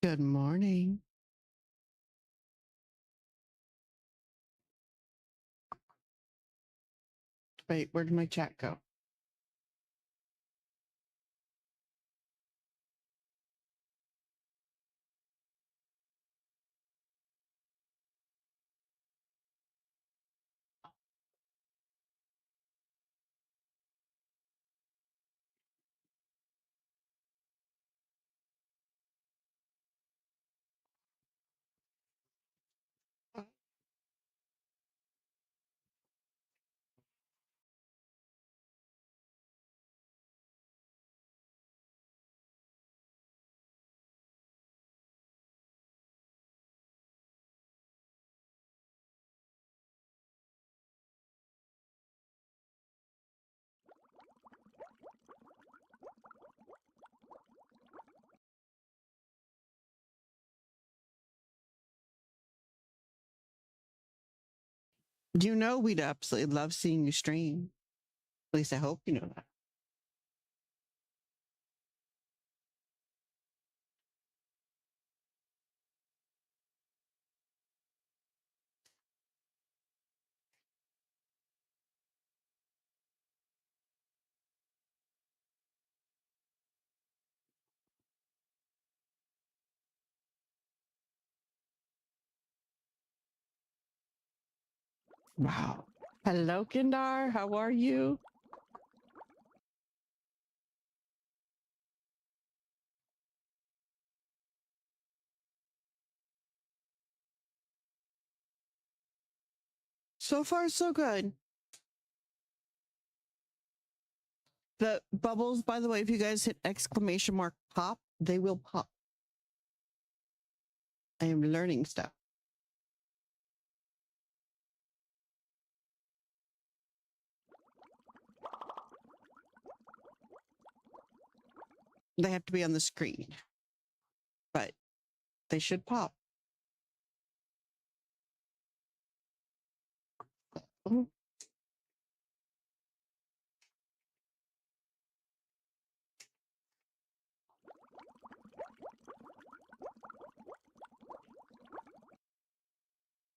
Good morning. Wait, where did my chat go? You know we'd absolutely love seeing you stream. At least I hope you know that. Wow. Hello, Kindar. How are you? So far, so good. The bubbles, by the way, if you guys hit exclamation mark pop, they will pop. I am learning stuff. They have to be on the screen, but they should pop. Mhm.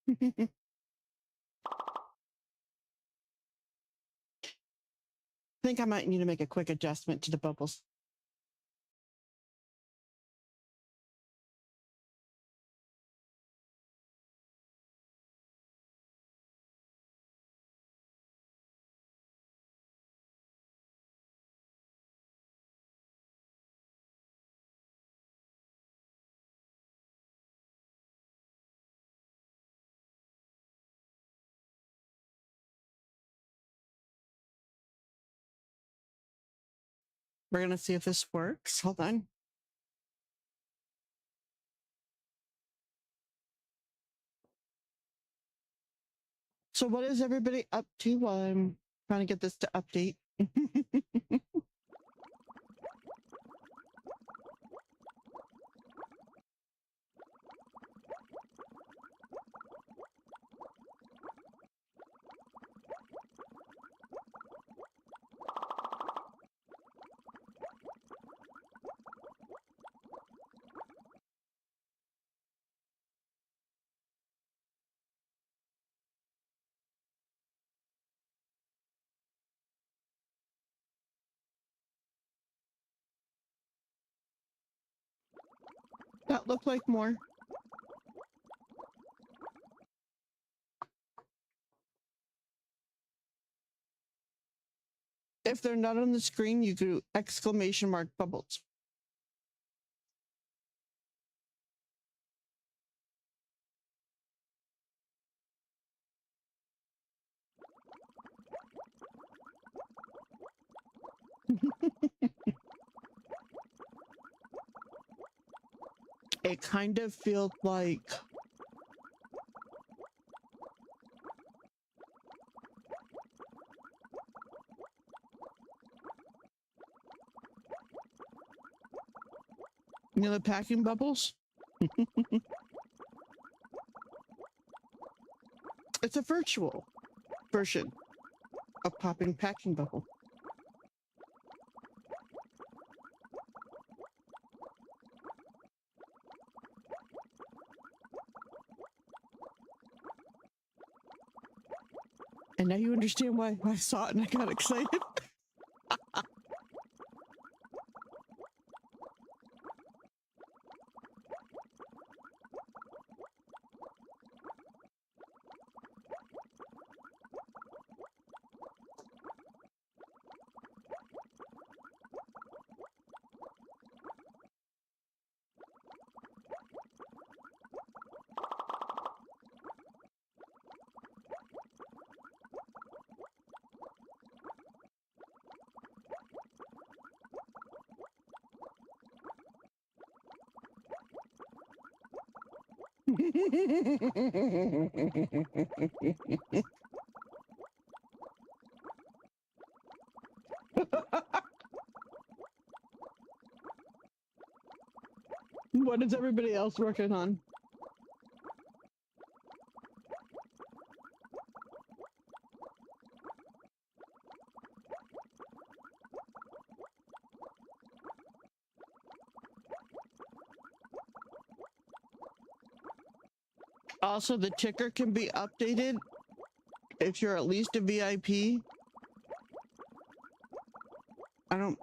I think I might need to make a quick adjustment to the bubbles. We're going to see if this works. Hold on. So what is everybody up to while I'm trying to get this to update? That looked like more. If they're not on the screen, you do exclamation mark bubbles. It kind of feels like you know the packing bubbles? It's a virtual version of popping packing bubble. And now you understand why I saw it and I got excited. What is everybody else working on? Also, the ticker can be updated if you're at least a VIP. I don't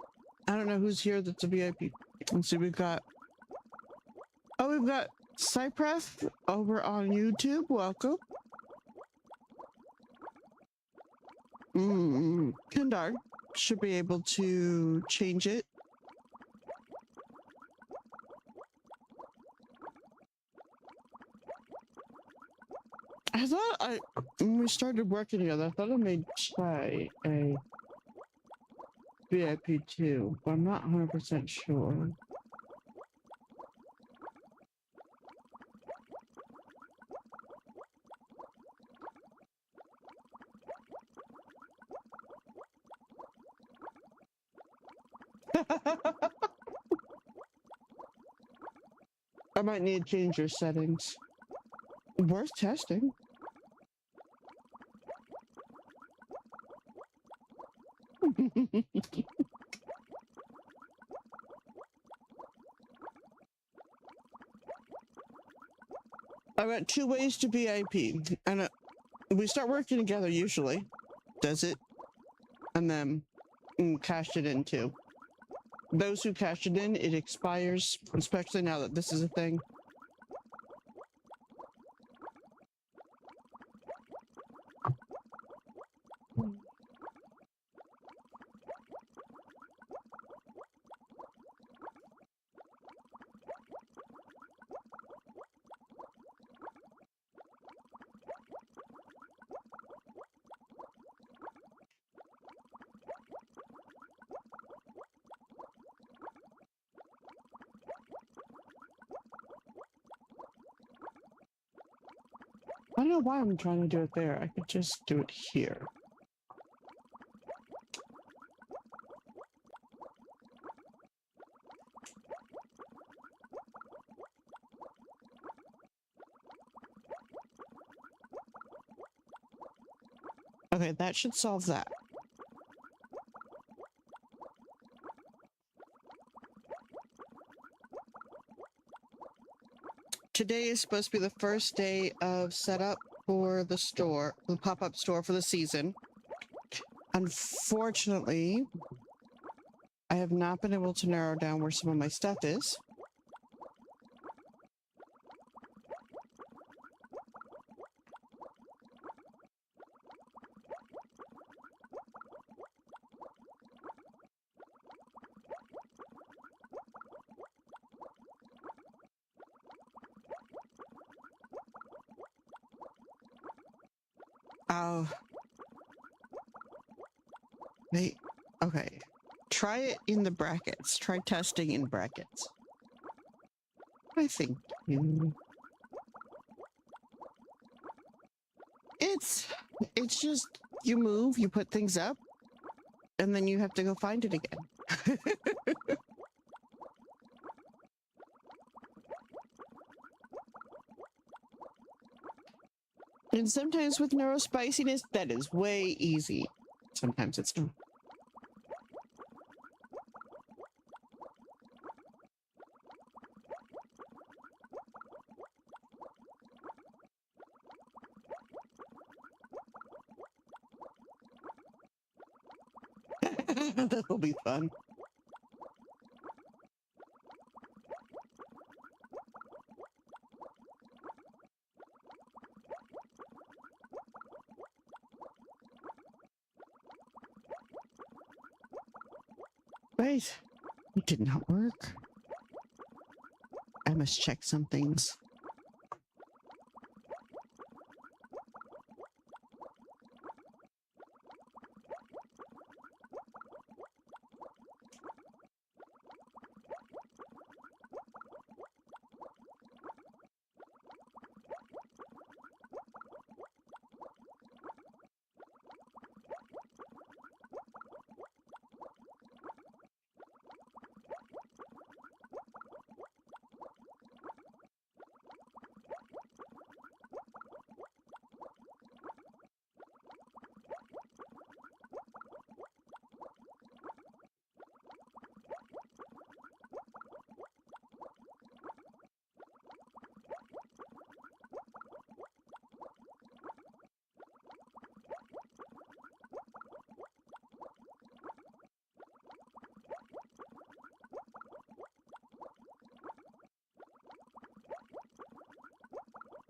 know who's here that's a VIP. Let's see, we've got Cypress over on YouTube. Welcome. Kendar should be able to change it. I thought when we started working together, I thought I made Chai a VIP too, but I'm not 100% sure. I might need to change your settings. Worth testing. I got 2 ways to VIP, and we start working together usually. Does it? And then cashed it in too. Those who cash it in, it expires, especially now that this is a thing. I don't know why I'm trying to do it there. I could just do it here. Okay, that should solve that. Today is supposed to be the first day of setup for the store, the pop-up store for the season. Unfortunately, I have not been able to narrow down where some of my stuff is. Oh. Wait. Okay. Try it in the brackets. Try testing in brackets. I think you... It's just, you move, you put things up, and then you have to go find it again. And sometimes with neurospiciness, that is way easy. Sometimes it's not. That'll be fun. Wait, it did not work. I must check some things.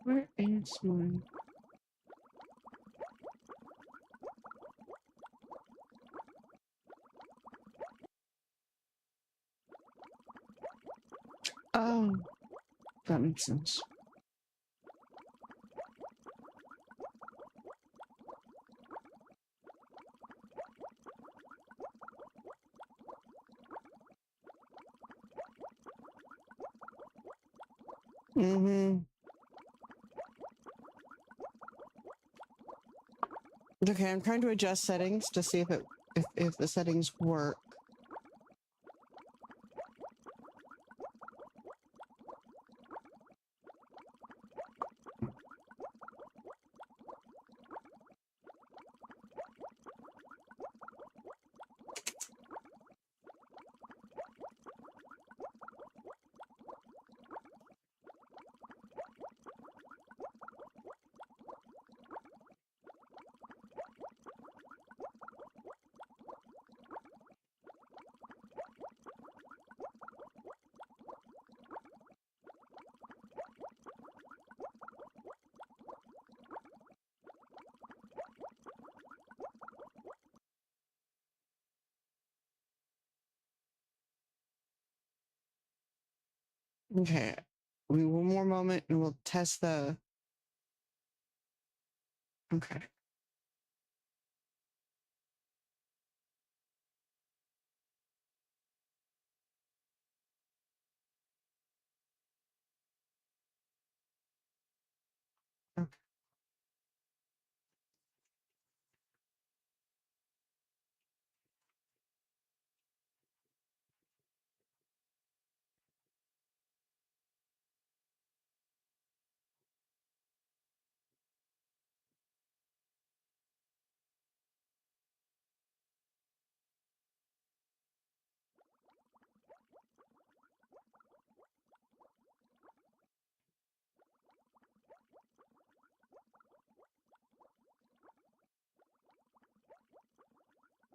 Where is my... Oh, that makes sense. Mm-hmm. Okay, I'm trying to adjust settings to see if the settings work. Okay, one more moment and we'll test the... Okay.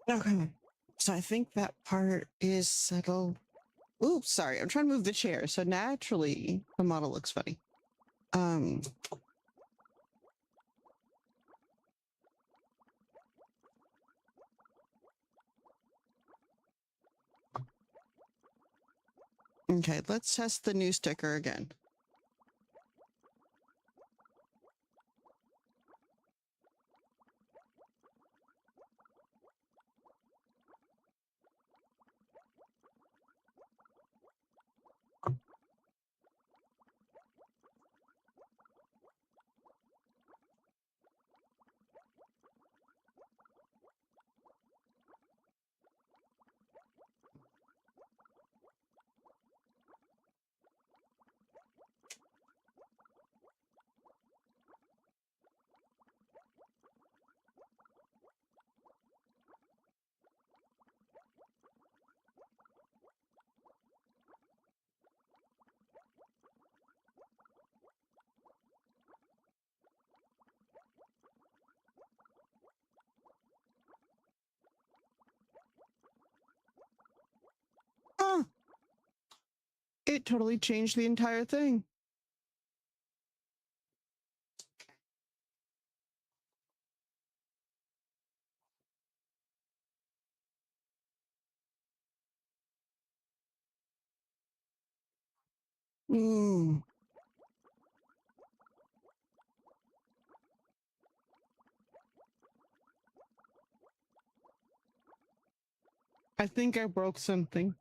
Okay. So I think that part is settled. Oops, sorry. I'm trying to move the chair. So naturally, the model looks funny. Okay, let's test the new sticker again. Oh, it totally changed the entire thing. Mm. I think I broke something.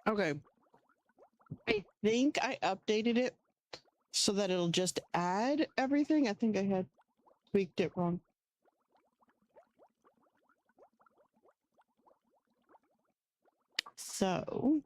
Okay. I think I updated it so that it'll just add everything. I think I had tweaked it wrong. So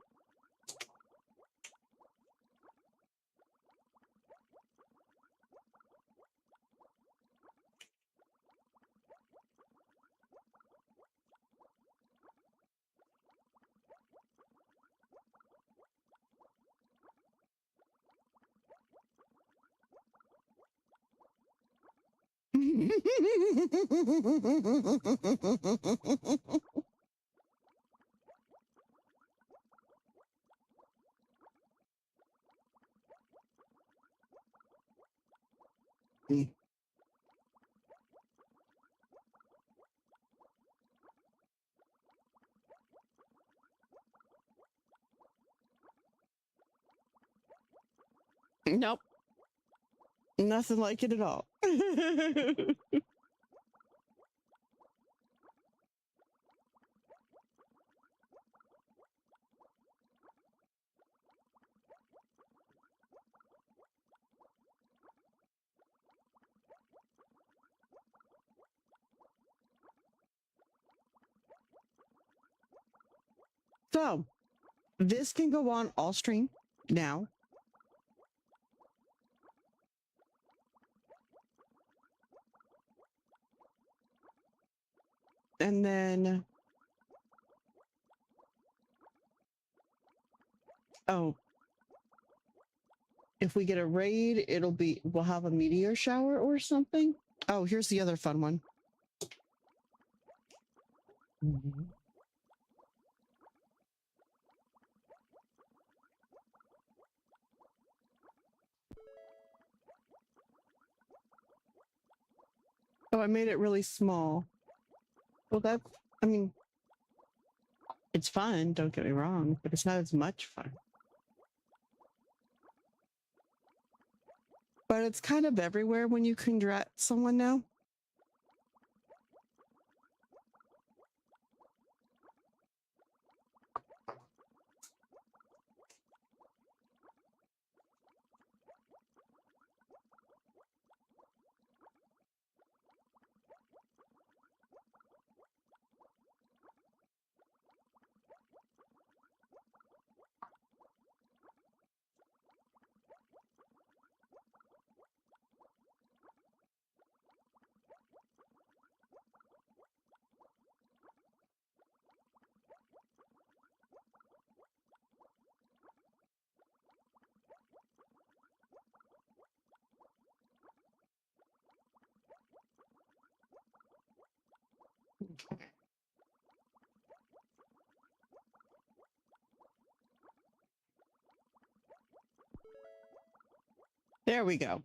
nope, nothing like it at all. So this can go on all stream now. And then, oh, if we get a raid, we'll have a meteor shower or something. Oh, here's the other fun one. Oh, I made it really small. Well, I mean, it's fun, don't get me wrong, but it's not as much fun. But it's kind of everywhere when you congrat someone now. There we go.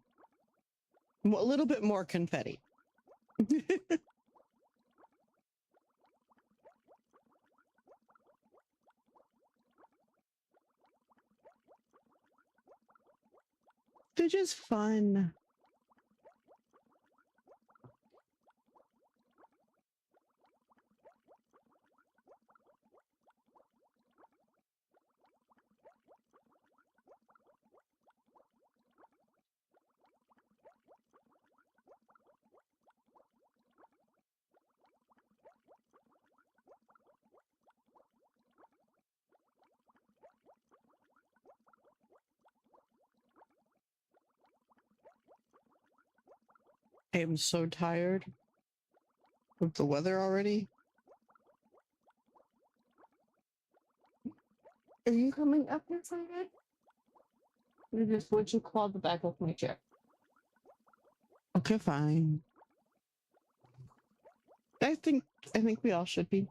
A little bit more confetti. They're just fun. I am so tired of the weather already. Are you coming up here, Simon? Or just would you claw the back of my chair? Okay, fine. I think we all should be.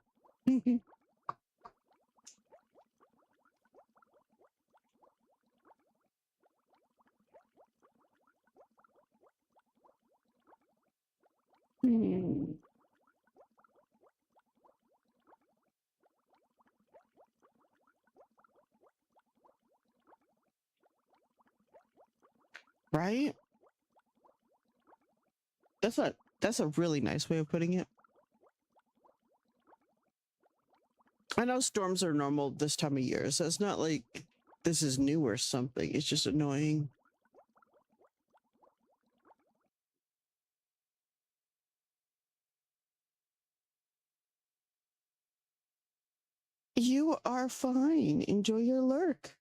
Hmm. Right? That's a really nice way of putting it. I know storms are normal this time of year, so it's not like this is new or something. It's just annoying. You are fine. Enjoy your lurk.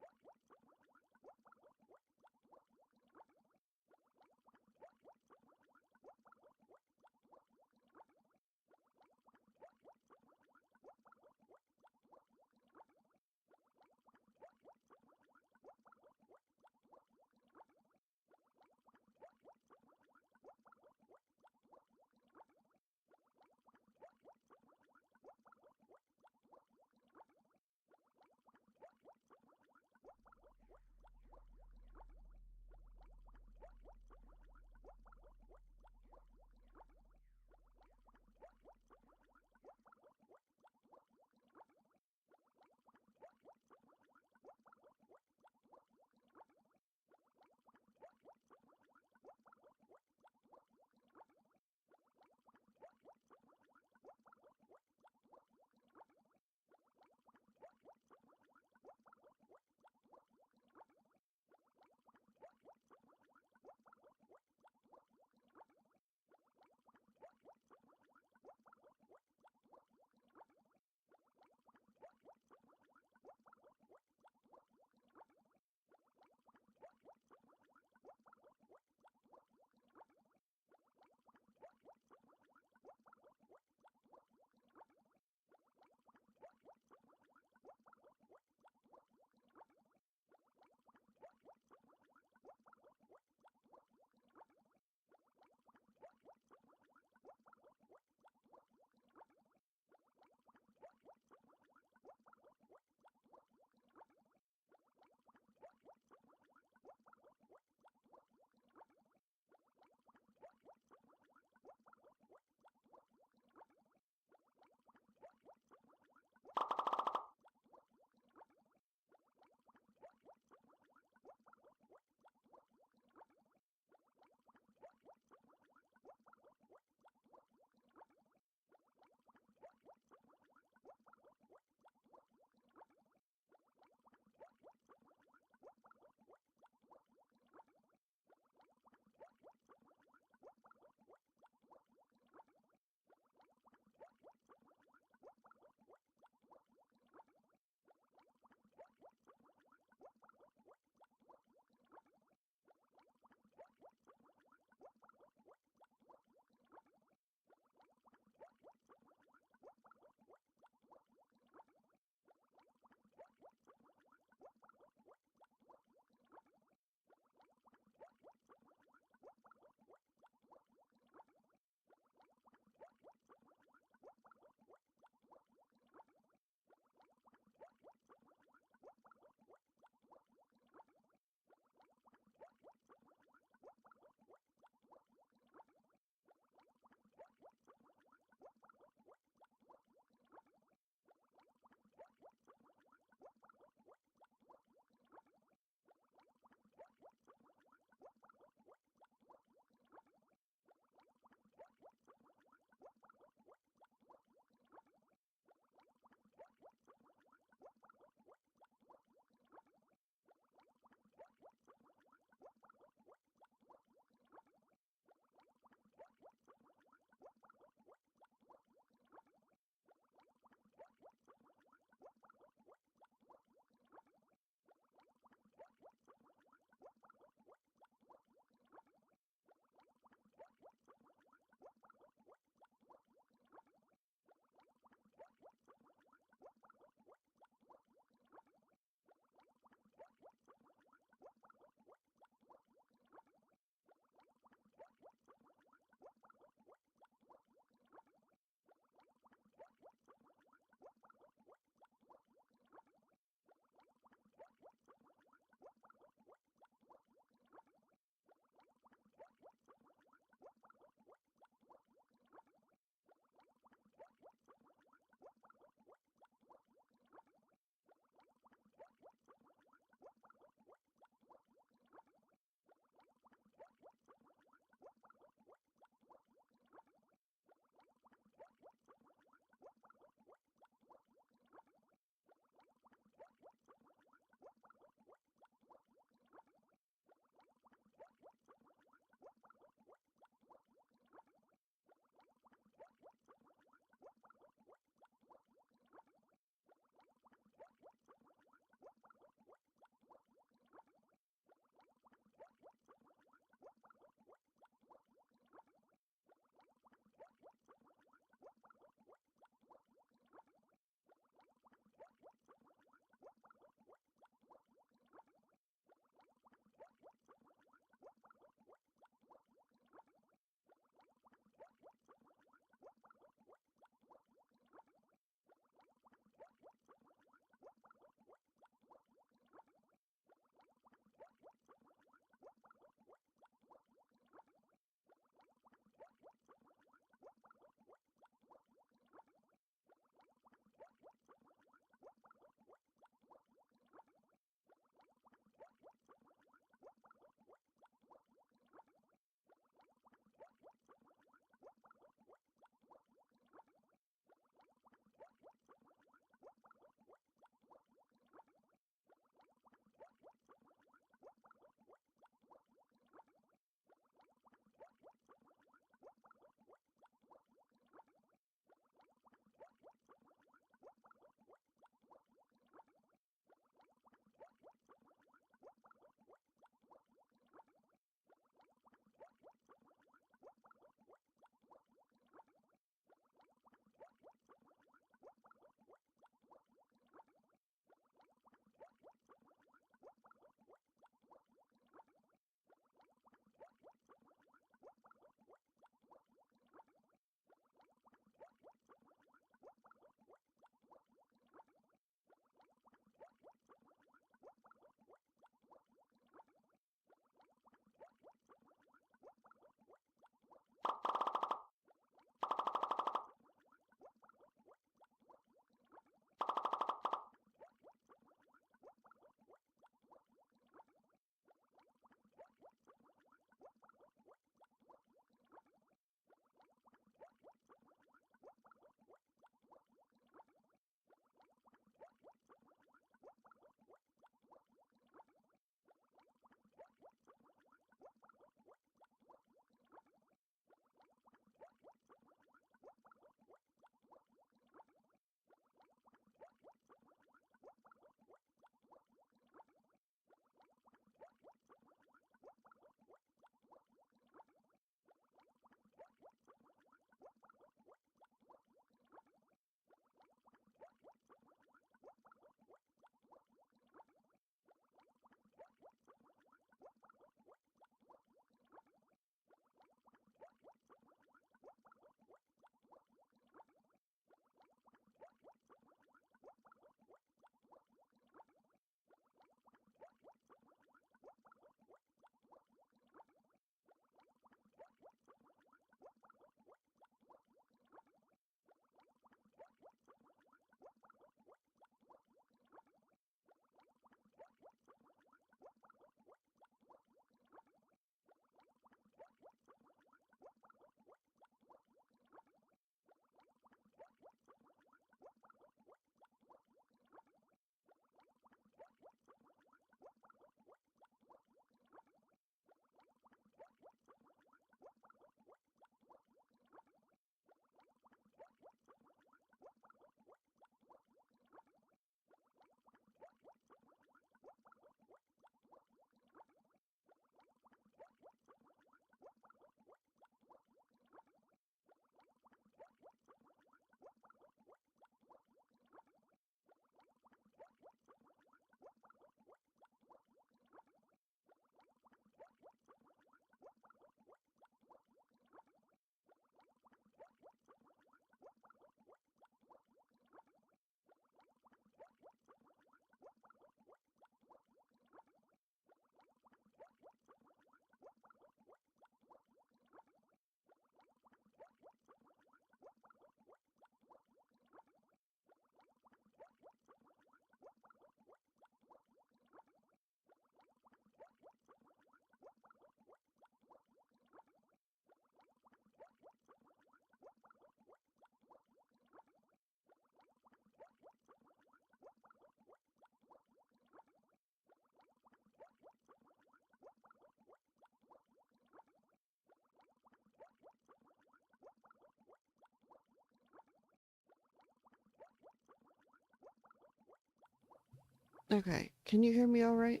Okay, can you hear me all right?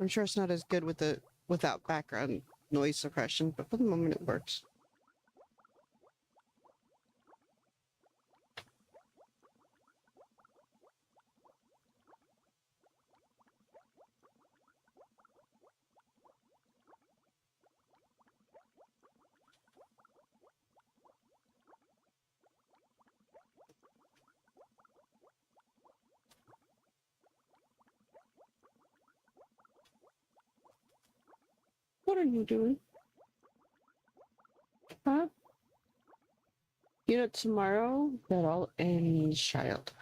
I'm sure it's not as good with the without background noise suppression, but for the moment it works. What are you doing? Huh? You know, tomorrow that all ends, child.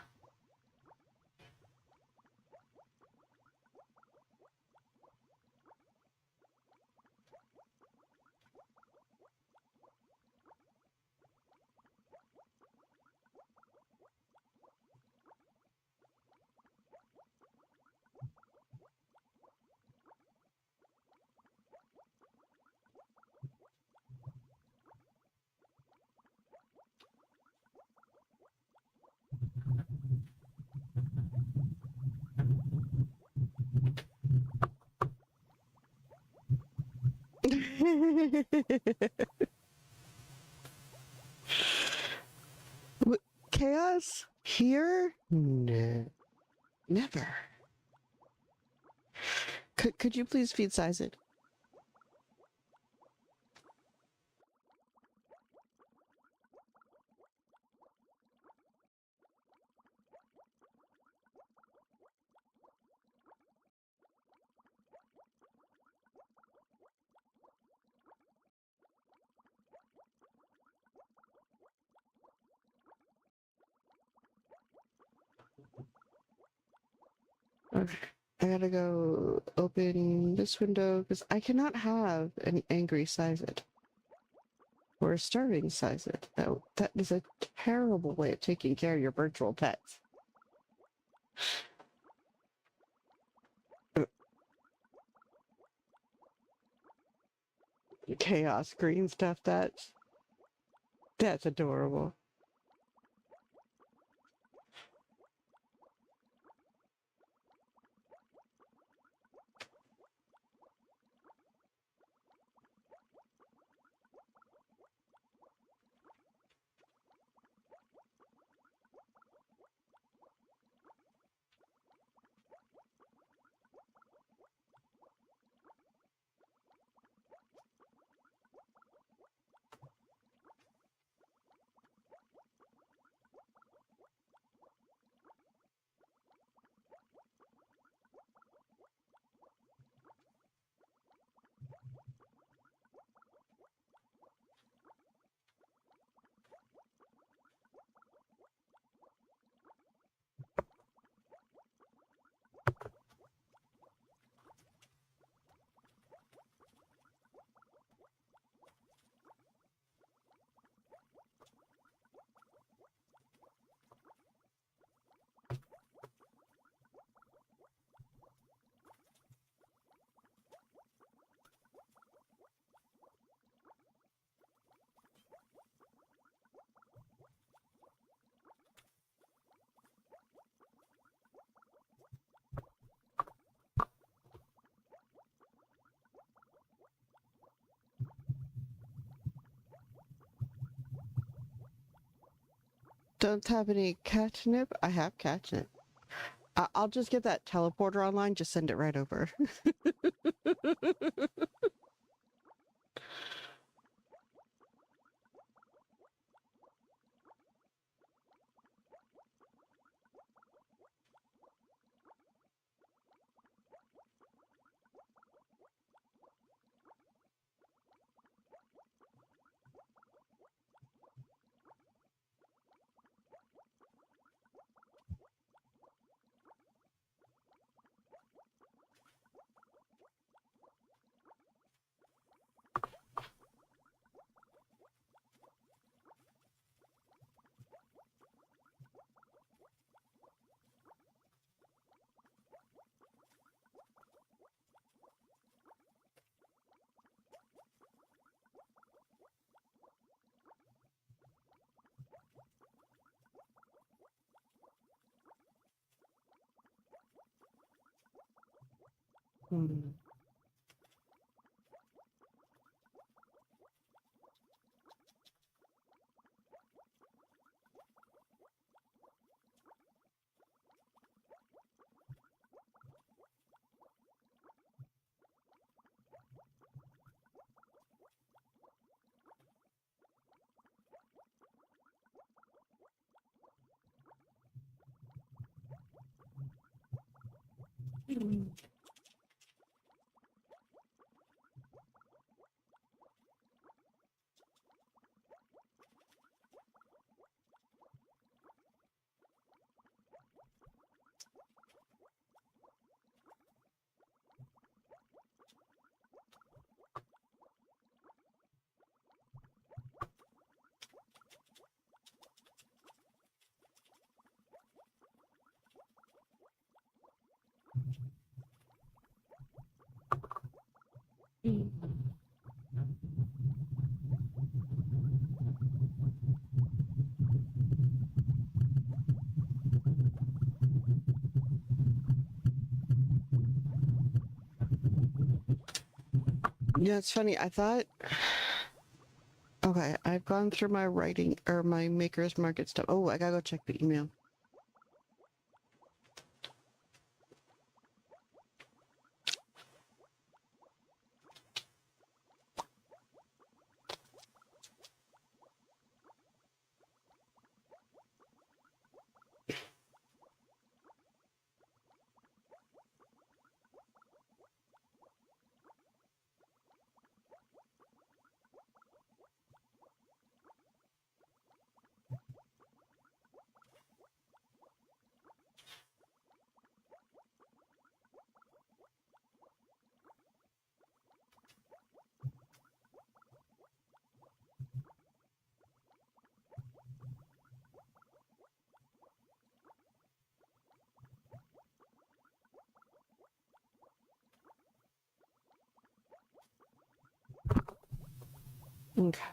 Chaos? Here? No. Never. Could you please feed size it? Okay. I gotta go open this window because I cannot have an angry size it or a starving size it. That is a terrible way of taking care of your virtual pets. Chaos green stuff, that's adorable. Don't have any catnip? I have catnip. I'll just get that teleporter online, just send it right over. Hmm. Yeah, it's funny. I thought, okay, I've gone through my writing or my Maker's Market stuff. Oh, I gotta go check the email. Okay.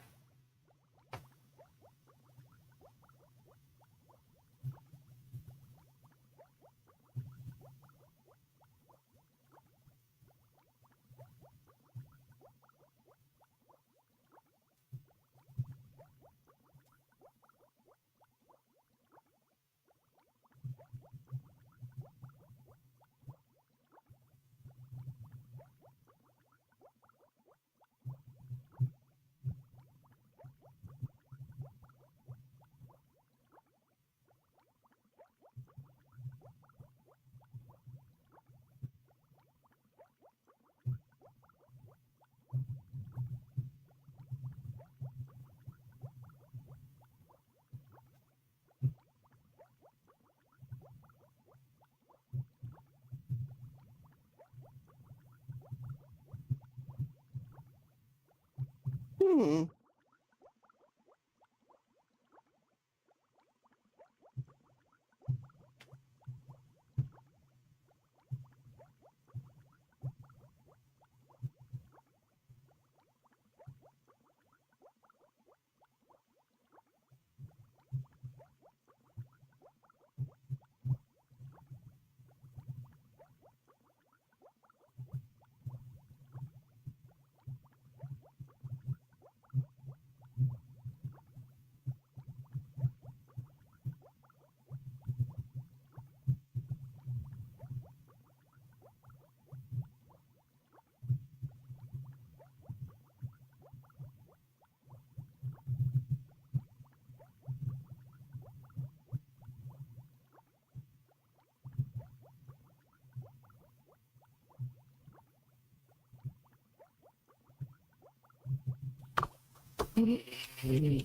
Hmm.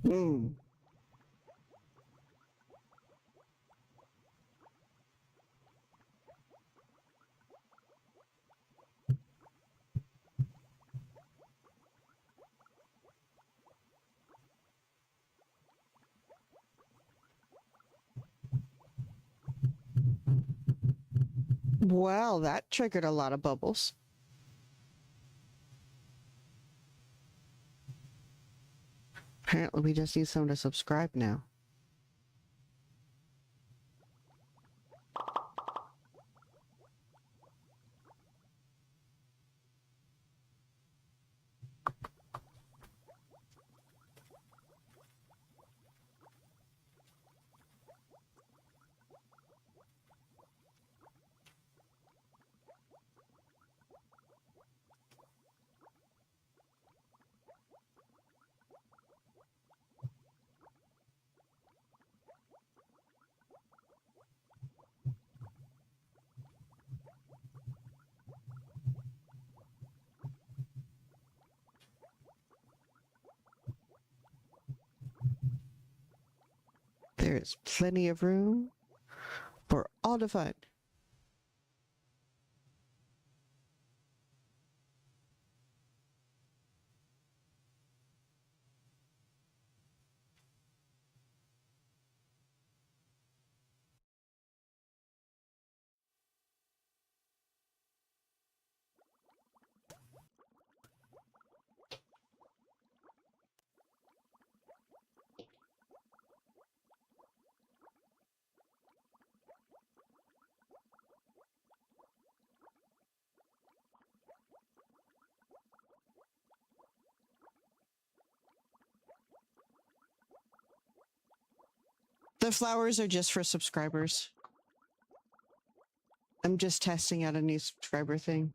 Hmm. Well, that triggered a lot of bubbles. Apparently, we just need someone to subscribe now. There's plenty of room for all the fun. The flowers are just for subscribers. I'm just testing out a new subscriber thing.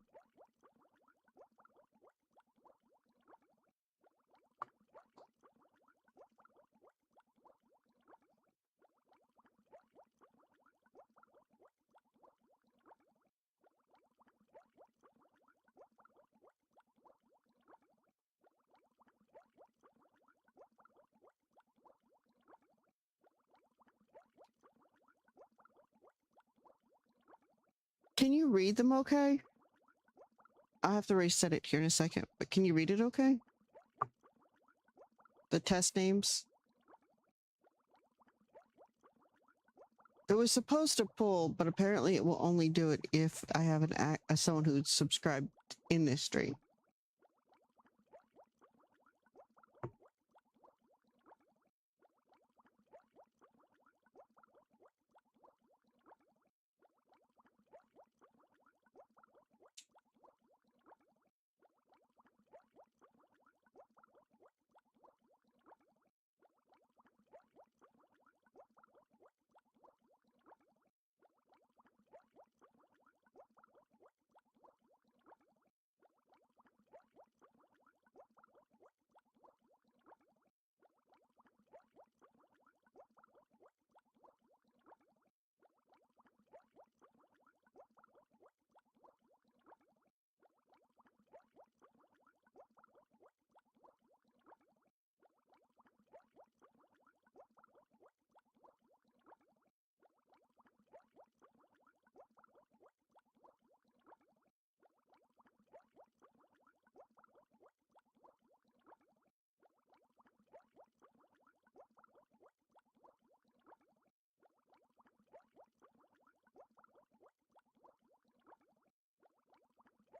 Can you read them okay? I'll have to reset it here in a second, but can you read it okay? The test names? It was supposed to pull, but apparently it will only do it if I have someone who's subscribed in this stream.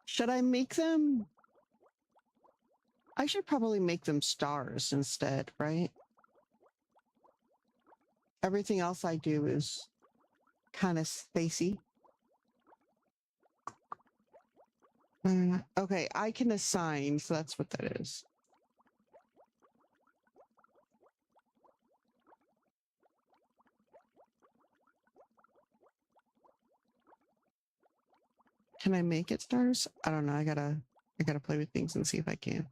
Should I make them? I should probably make them stars instead, right? Everything else I do is kind of spacey. Okay, I can assign, so that's what that is. Can I make it stars? I don't know. I gotta play with things and see if I can.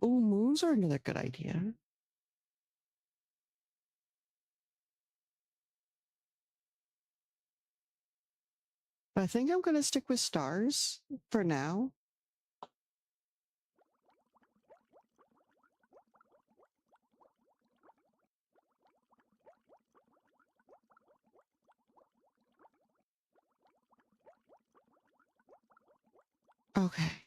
Oh, moons are another good idea. But I think I'm gonna stick with stars for now. Okay.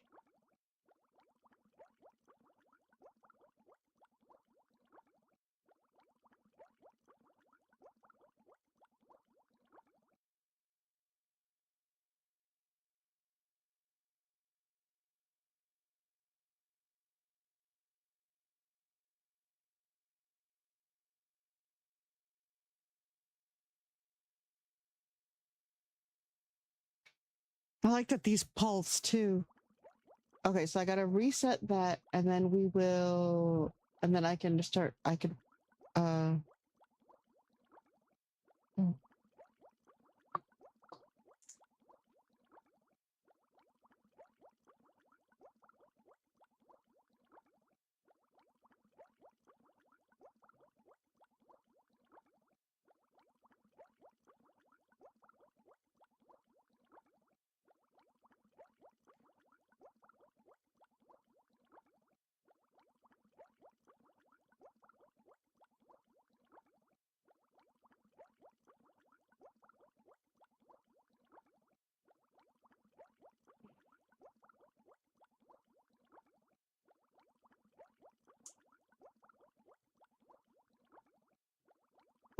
I like that these pulse too. Okay, so I gotta reset that and then we will, and then I can just start, I can, uh,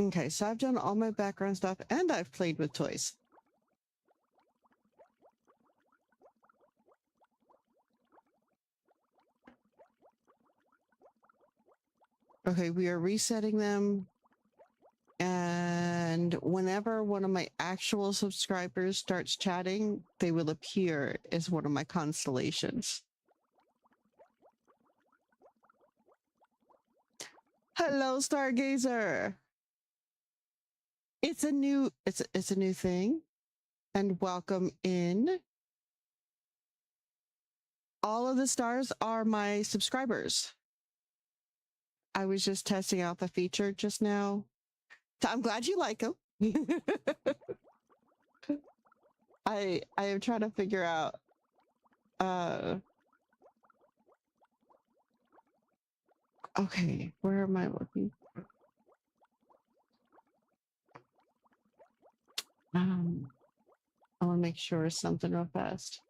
okay, so I've done all my background stuff and I've played with toys. Okay, we are resetting them. And whenever one of my actual subscribers starts chatting, they will appear as one of my constellations. Hello, Stargazer. It's a new thing. And welcome in. All of the stars are my subscribers. I was just testing out the feature just now. I'm glad you like them. I am trying to figure out okay, where am I looking? I want to make sure it's something real fast.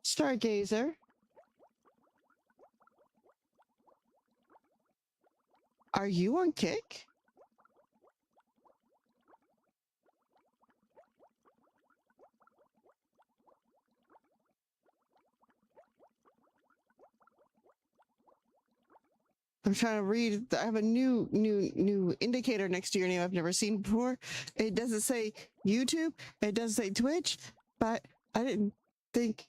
Stargazer. Are you on Kick? I'm trying to read. I have a new indicator next to your name I've never seen before. It doesn't say YouTube. It doesn't say Twitch, but I didn't think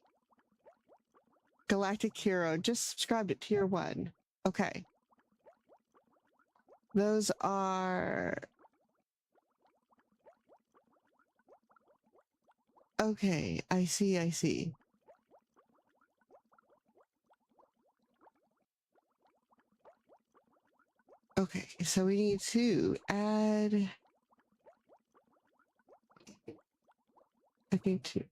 Galactic Hero. Just subscribed at tier 1. Okay. Those are... Okay, I see. Okay, so we need to add... I need to...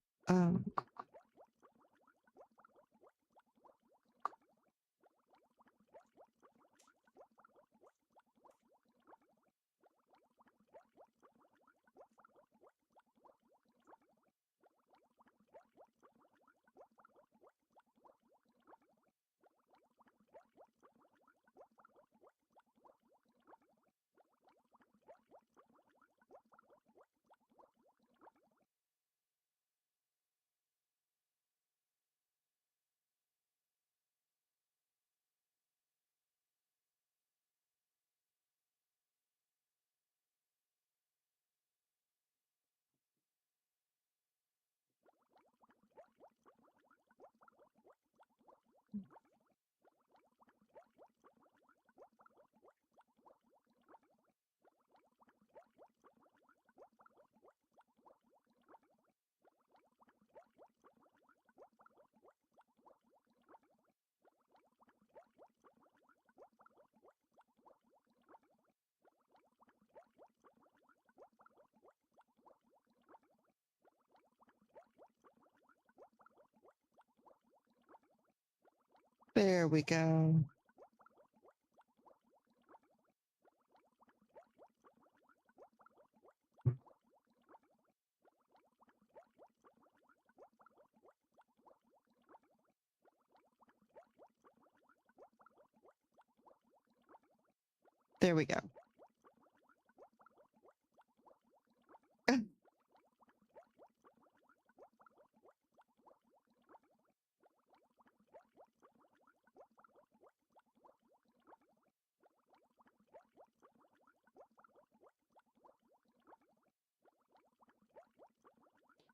There we go. There we go.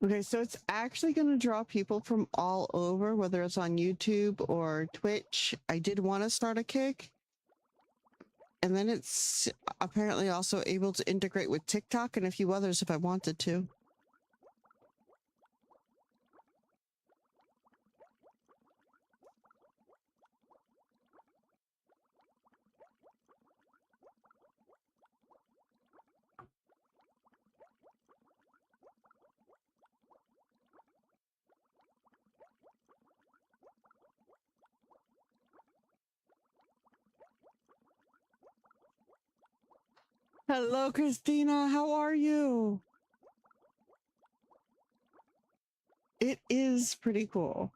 Okay, so it's actually going to draw people from all over, whether it's on YouTube or Twitch. I did want to start a Kick, and then it's apparently also able to integrate with TikTok and a few others if I wanted to. Hello, Christina. How are you? It is pretty cool.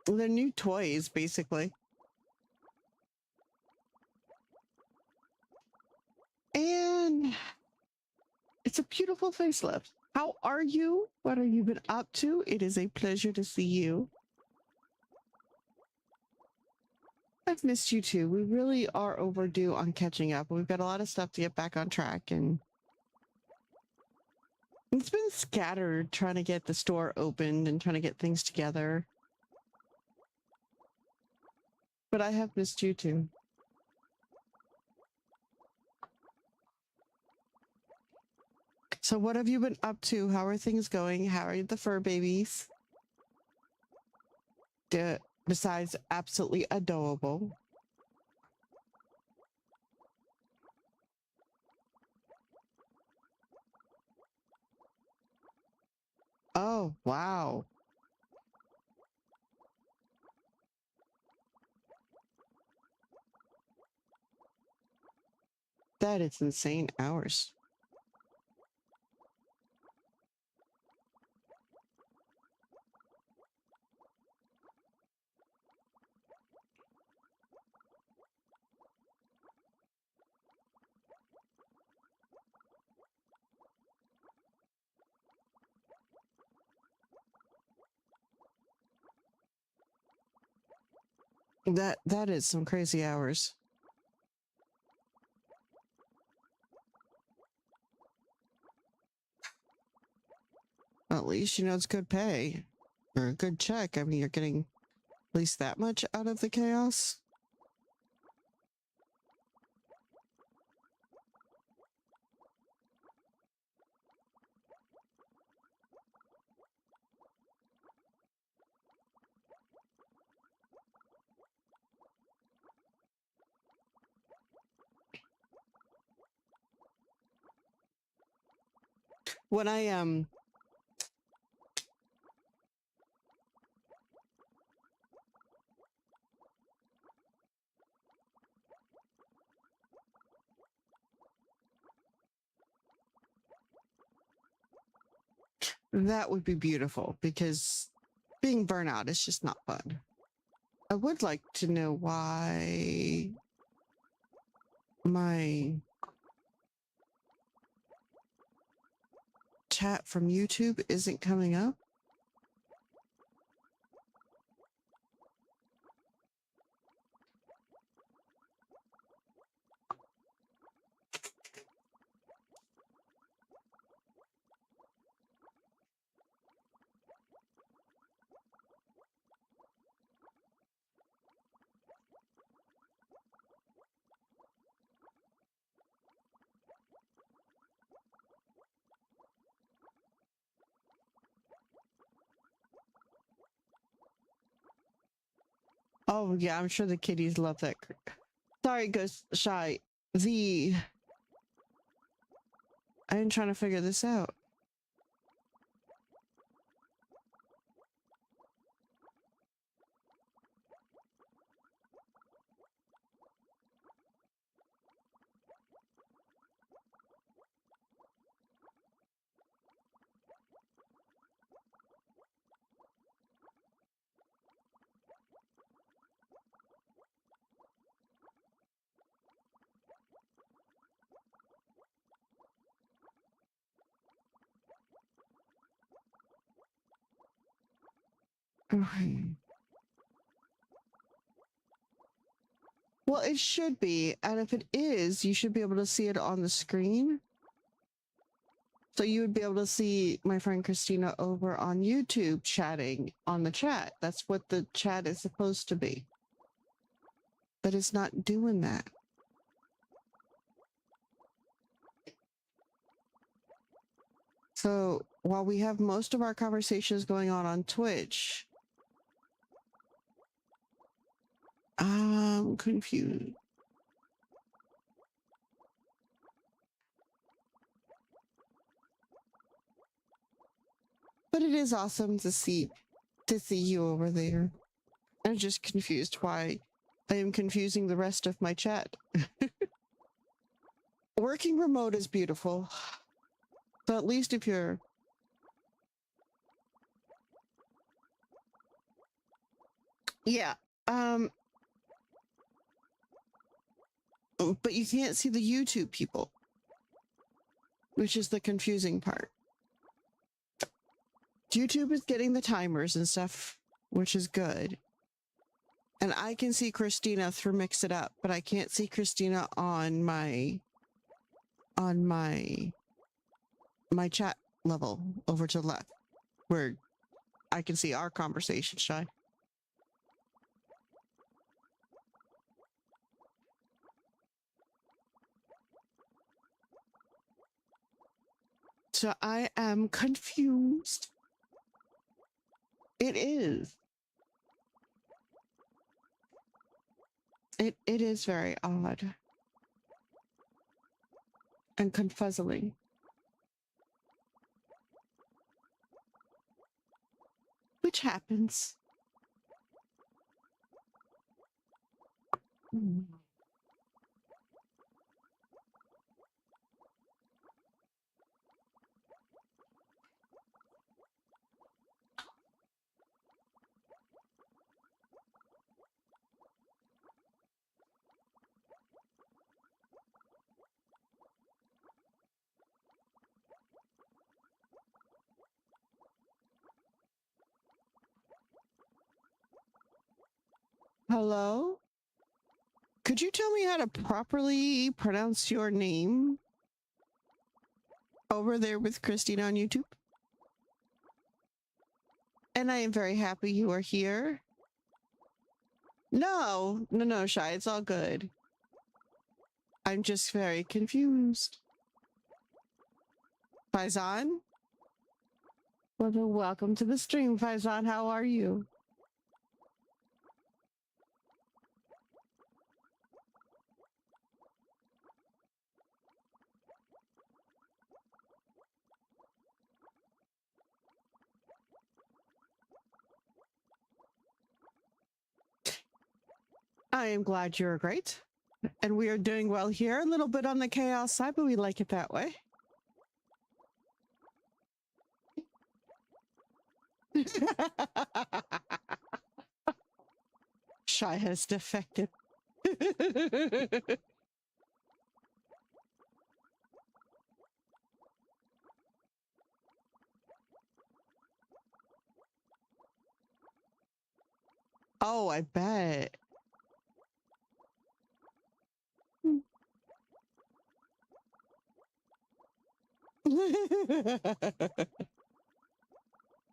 They're new toys, basically. And it's a beautiful facelift. How are you? What have you been up to? It is a pleasure to see you. I've missed you too. We really are overdue on catching up. We've got a lot of stuff to get back on track, and it's been scattered trying to get the store opened and trying to get things together. But I have missed you too. So what have you been up to? How are things going? How are the fur babies? Besides absolutely adorable. Oh, wow. That is insane hours. That is some crazy hours. At least you know it's good pay. Or a good check. I mean, you're getting at least that much out of the chaos. When I that would be beautiful, because being burnout is just not fun. I would like to know why my chat from YouTube isn't coming up. Oh yeah, I'm sure the kitties love that. Sorry, Ghost Shy. I'm trying to figure this out. Okay. Well, it should be, and if it is, you should be able to see it on the screen. So you would be able to see my friend Christina over on YouTube chatting on the chat. That's what the chat is supposed to be. But it's not doing that. So while we have most of our conversations going on Twitch, I'm confused. But it is awesome to see you over there. I'm just confused why I am confusing the rest of my chat. Working remote is beautiful. So at least if you're... Yeah. But you can't see the YouTube people, which is the confusing part. YouTube is getting the timers and stuff, which is good. And I can see Christina through Mix It Up, but I can't see Christina on my chat level over to the left, where I can see our conversation, Shy. So I am confused. It is. It is very odd. And confuzzling. Which happens. Hello? Could you tell me how to properly pronounce your name? Over there with Christina on YouTube? And I am very happy you are here. No, Shy, it's all good. I'm just very confused. Faizan? Well, then welcome to the stream, Faizan. How are you? I am glad you're great. And we are doing well here. A little bit on the chaos side, but we like it that way. Shy has defected. Oh, I bet.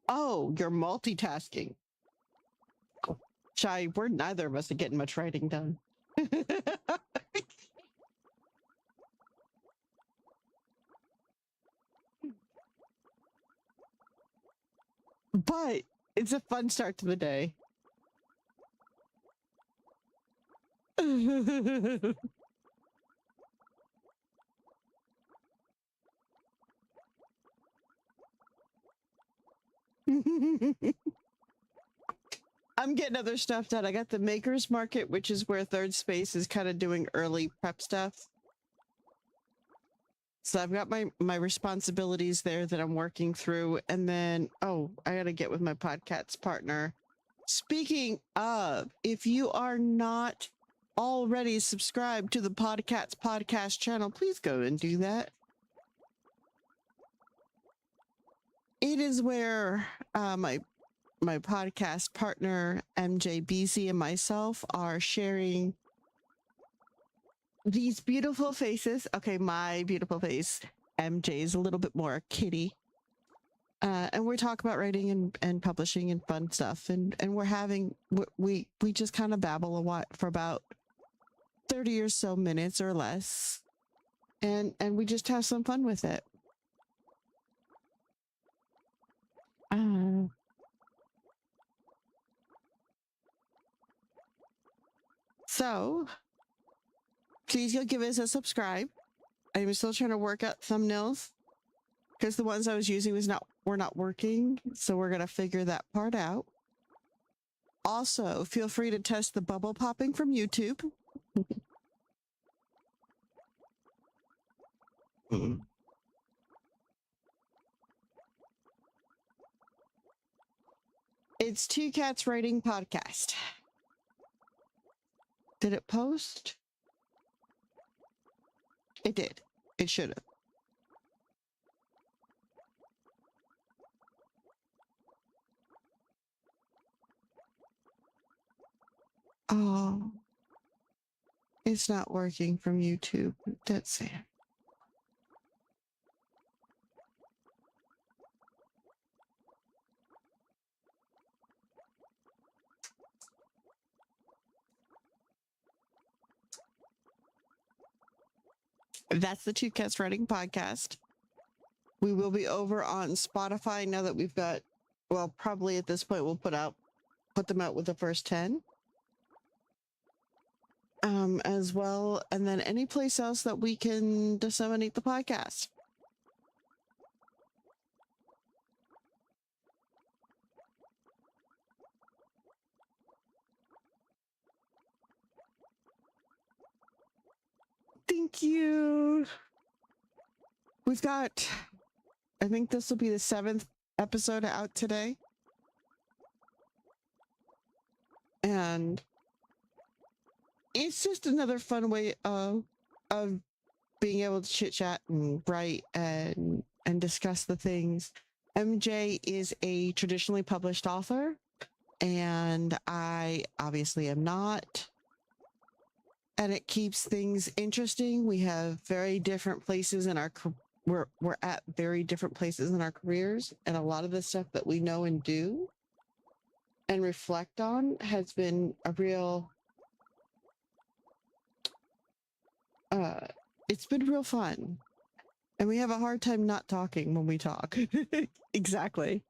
Oh, you're multitasking. Shy, we're neither of us are getting much writing done. But it's a fun start to the day. I'm getting other stuff done. I got the Makers Market, which is where Third Space is kind of doing early prep stuff. So I've got my responsibilities there that I'm working through. And then, oh, I got to get with my podcast partner. Speaking of, if you are not already subscribed to the Podcats podcast channel, please go and do that. It is where my podcast partner MJBC and myself are sharing these beautiful faces. Okay, my beautiful face. MJ is a little bit more kitty. And we talk about writing and publishing and fun stuff. And we're having, we just kind of babble a lot for about 30 or so minutes or less. And we just have some fun with it. So please go give us a subscribe. I'm still trying to work out thumbnails because the ones I was using were not working. So we're gonna figure that part out. Also, feel free to test the bubble popping from YouTube. It's Two Cats Writing Podcast. Did it post? It did. It should have. Oh, it's not working from YouTube. That's sad. That's the Two Cats Writing Podcast. We will be over on Spotify now that we've got, well, probably at this point we'll put them out with the first 10. As well, and then any place else that we can disseminate the podcast. Thank you. We've got, I think this will be the 7th episode out today. And it's just another fun way of being able to chit chat and write and discuss the things. MJ is a traditionally published author, and I obviously am not. And it keeps things interesting. We have very different places in our we're at very different places in our careers, and a lot of the stuff that we know and do and reflect on has been a real it's been real fun. And we have a hard time not talking when we talk. Exactly.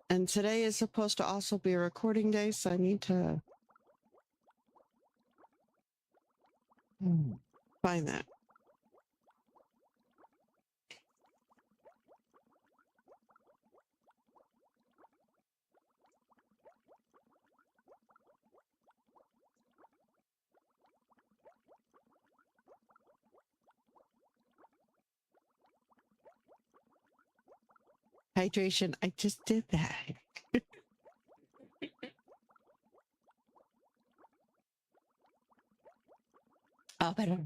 And today is supposed to also be a recording day, so I need to find that. Hydration, I just did that. Oh, better.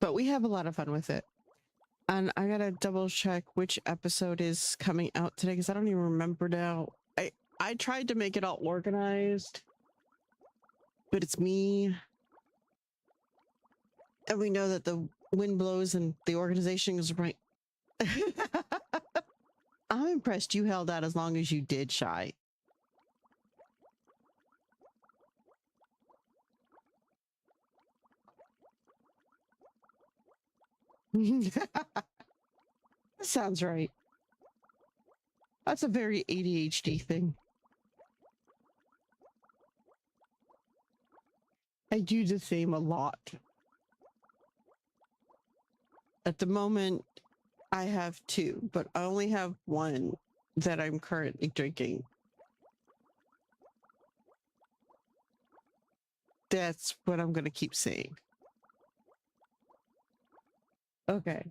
But we have a lot of fun with it. And I gotta double check which episode is coming out today because I don't even remember now. I tried to make it all organized, but it's me. And we know that the wind blows and the organization is right. I'm impressed you held out as long as you did, Shy. That sounds right. That's a very ADHD thing. I do the same a lot. At the moment, I have two, but I only have one that I'm currently drinking. That's what I'm going to keep saying. Okay.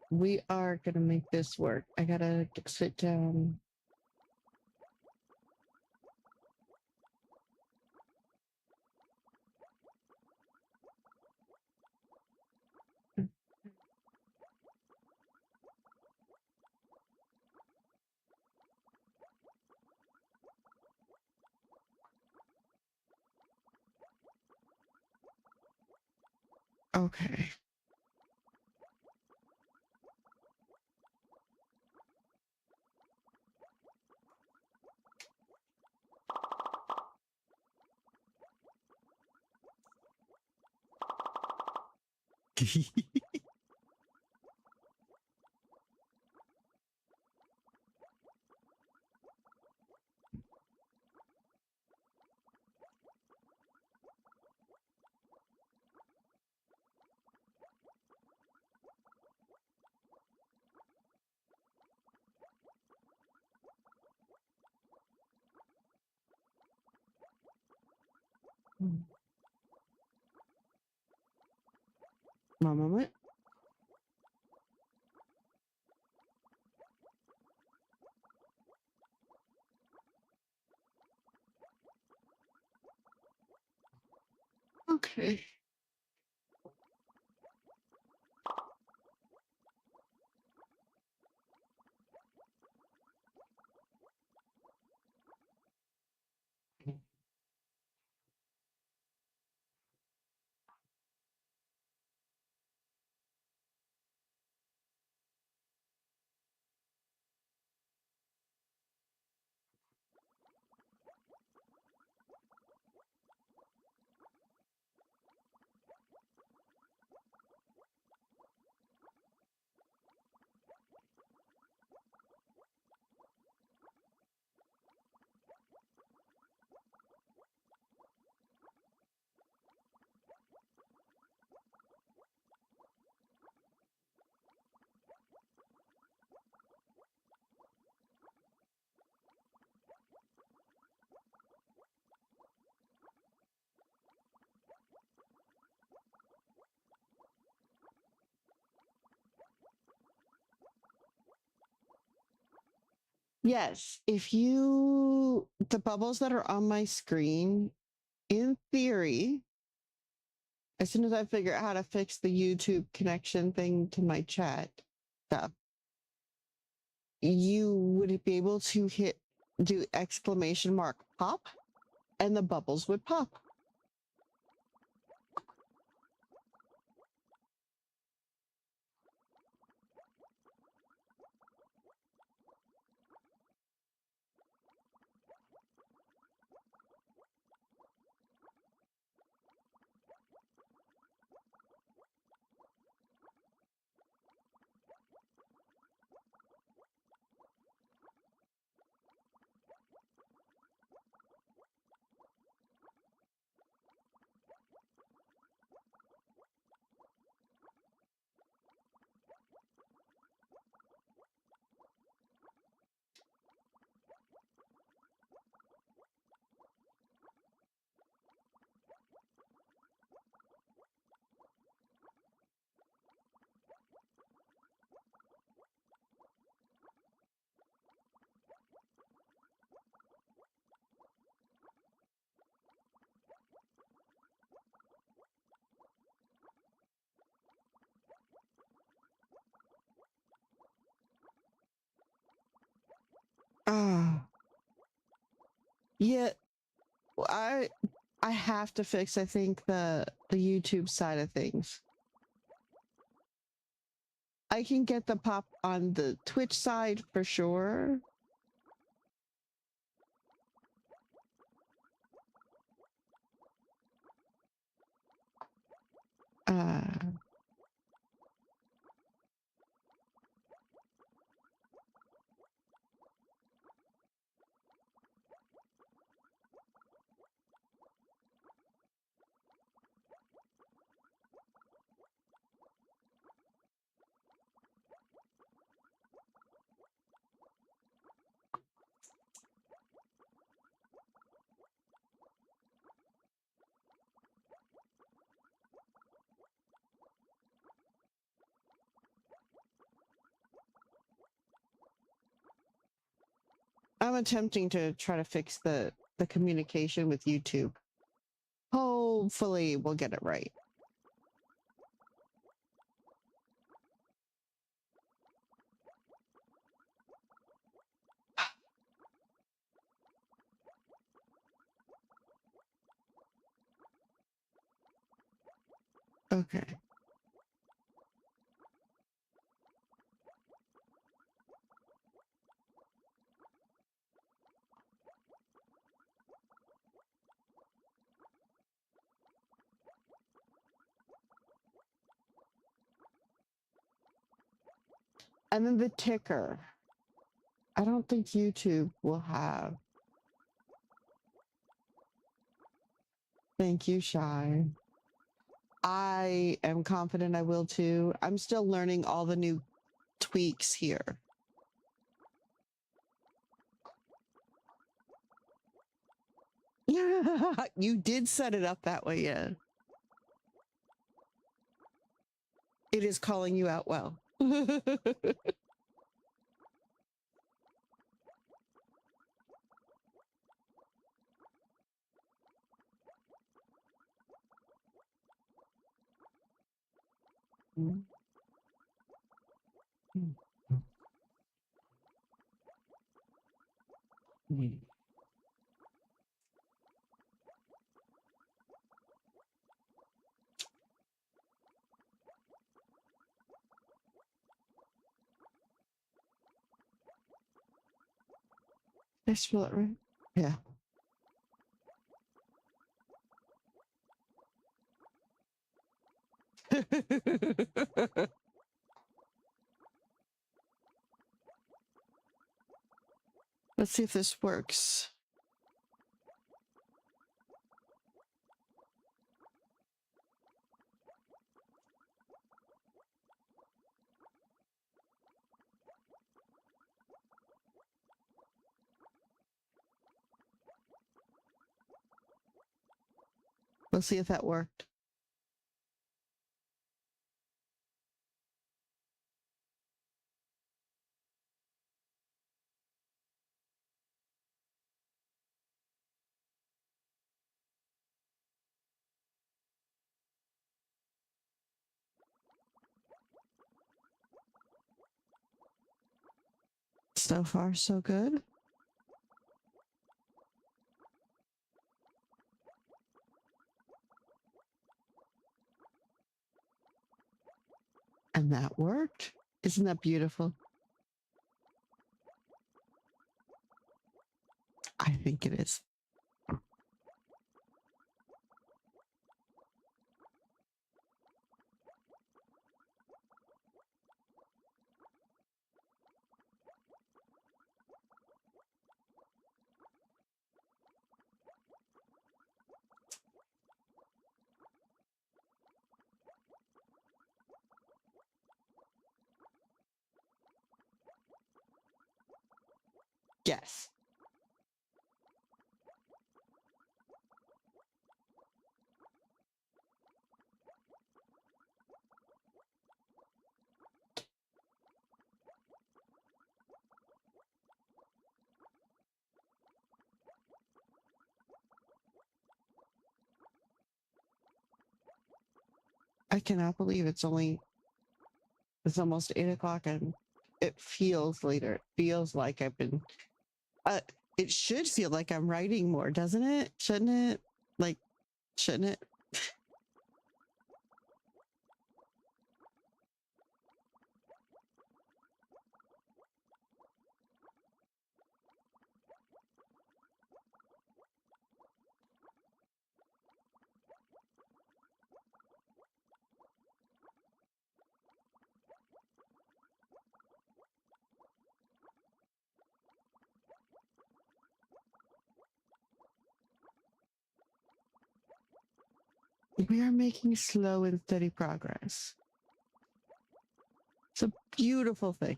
We are going to make this work. I got to sit down. Okay. One moment. Okay. Yes, if you, the bubbles that are on my screen, in theory, as soon as I figure out how to fix the YouTube connection thing to my chat stuff, you would be able to do exclamation mark pop, and the bubbles would pop. Ah, yeah. Well, I have to fix, I think, the YouTube side of things. I can get the pop on the Twitch side for sure. Uh, I'm attempting to try to fix the communication with YouTube. Hopefully we'll get it right. Okay. And then the ticker. I don't think YouTube will have. Thank you, Shy. I am confident I will too. I'm still learning all the new tweaks here. You did set it up that way, yeah. It is calling you out well. Mm. Mm. Mm. Did I spell it right? Yeah. Let's see if this works. Let's see if that worked. So far, so good. And that worked. Isn't that beautiful? I think it is. Yes. I cannot believe it's almost 8 o'clock and it feels later. It feels like I've been, it should feel like I'm writing more, doesn't it? Shouldn't it? Like, shouldn't it? We are making slow and steady progress. It's a beautiful thing.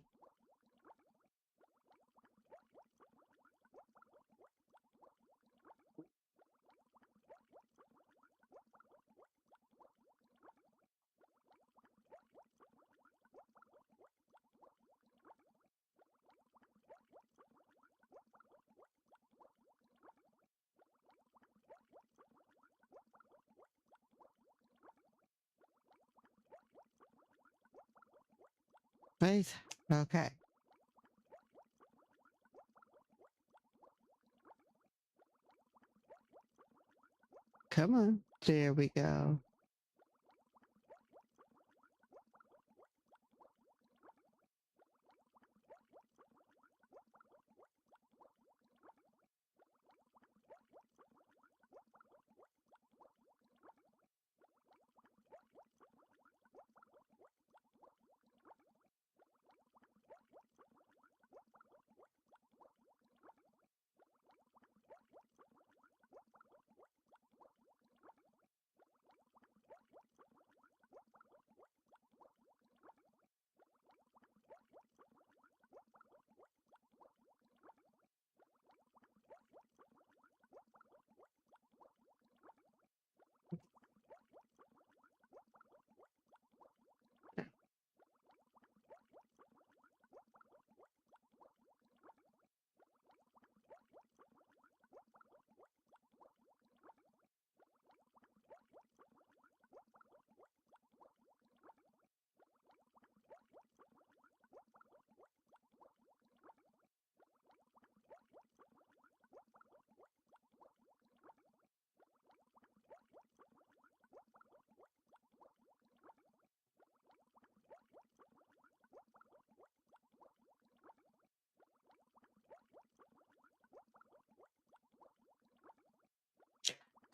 Right? Okay. Come on. There we go.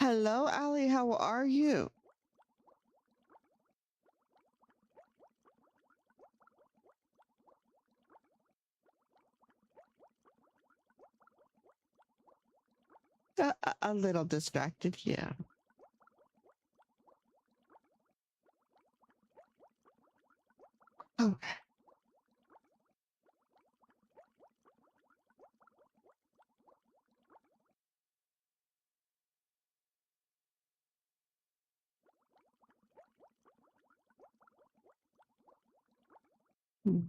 Hello, Allie. How are you? A little distracted, yeah. Okay. Hmm.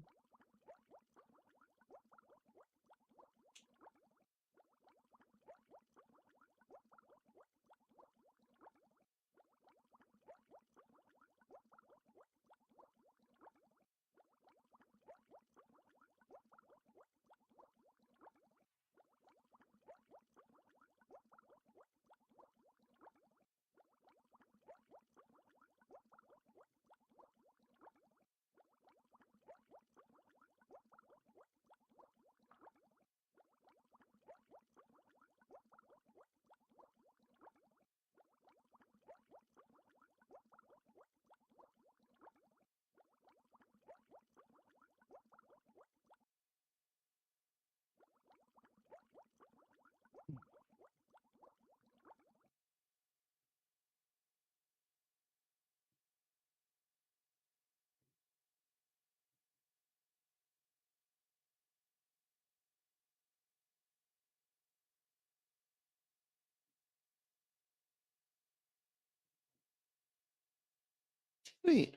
Sweet.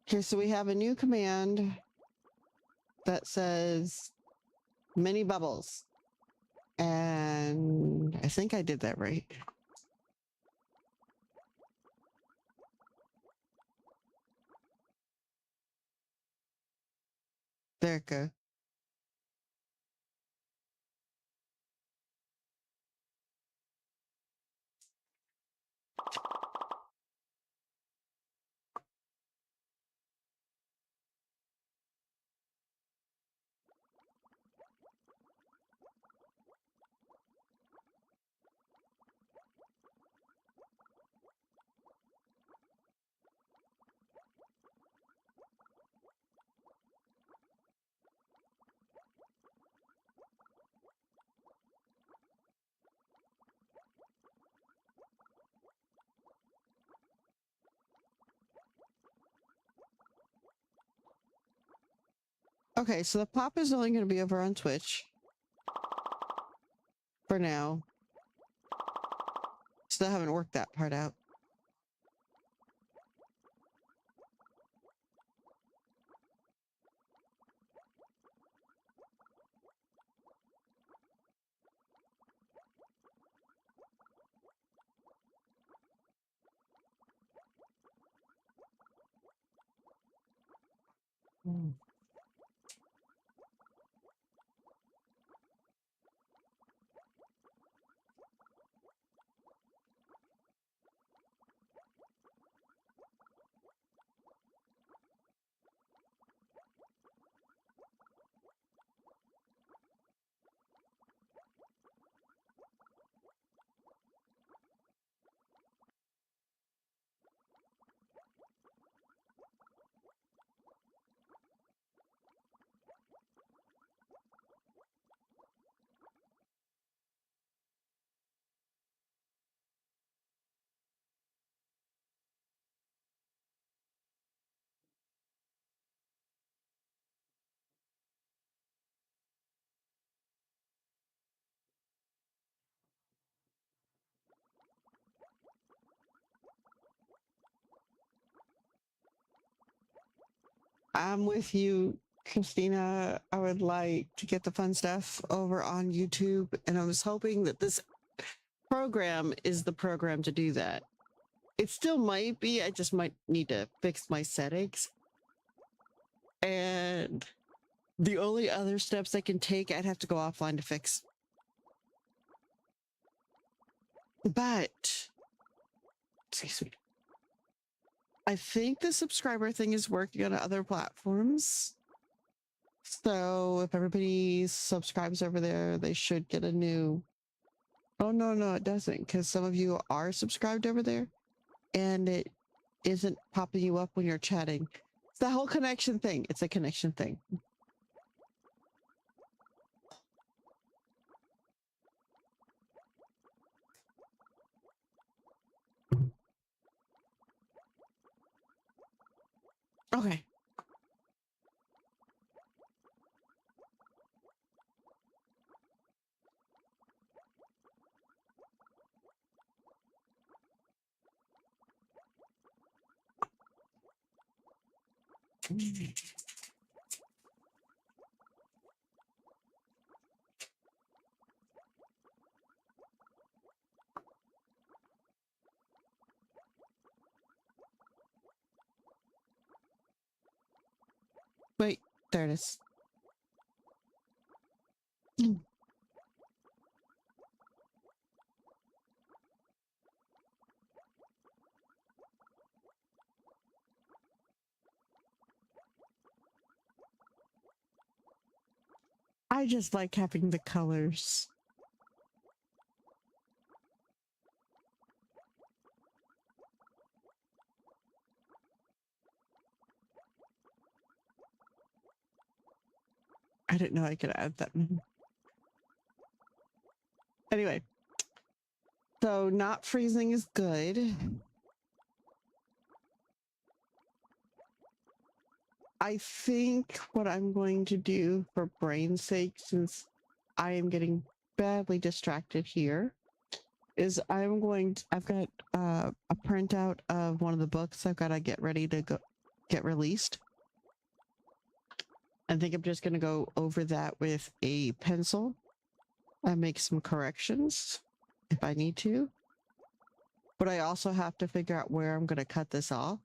Okay, so we have a new command that says mini bubbles. And I think I did that right. There it goes. Okay, so the pop is only going to be over on Twitch for now. Still haven't worked that part out. I'm with you, Christina. I would like to get the fun stuff over on YouTube, and I was hoping that this program is the program to do that. It still might be, I just might need to fix my settings. And the only other steps I can take, I'd have to go offline to fix. But, excuse me, I think the subscriber thing is working on other platforms. So if everybody subscribes over there, they should get a new... Oh, no, it doesn't, because some of you are subscribed over there, and it isn't popping you up when you're chatting. It's the whole connection thing. It's a connection thing. Okay. Wait, there it is. I just like having the colors. I didn't know I could add that many. Anyway, so not freezing is good. I think what I'm going to do for brain's sake, since I am getting badly distracted here, is I've got a printout of one of the books I've got to get ready to get released. I think I'm just going to go over that with a pencil and make some corrections if I need to. But I also have to figure out where I'm going to cut this off.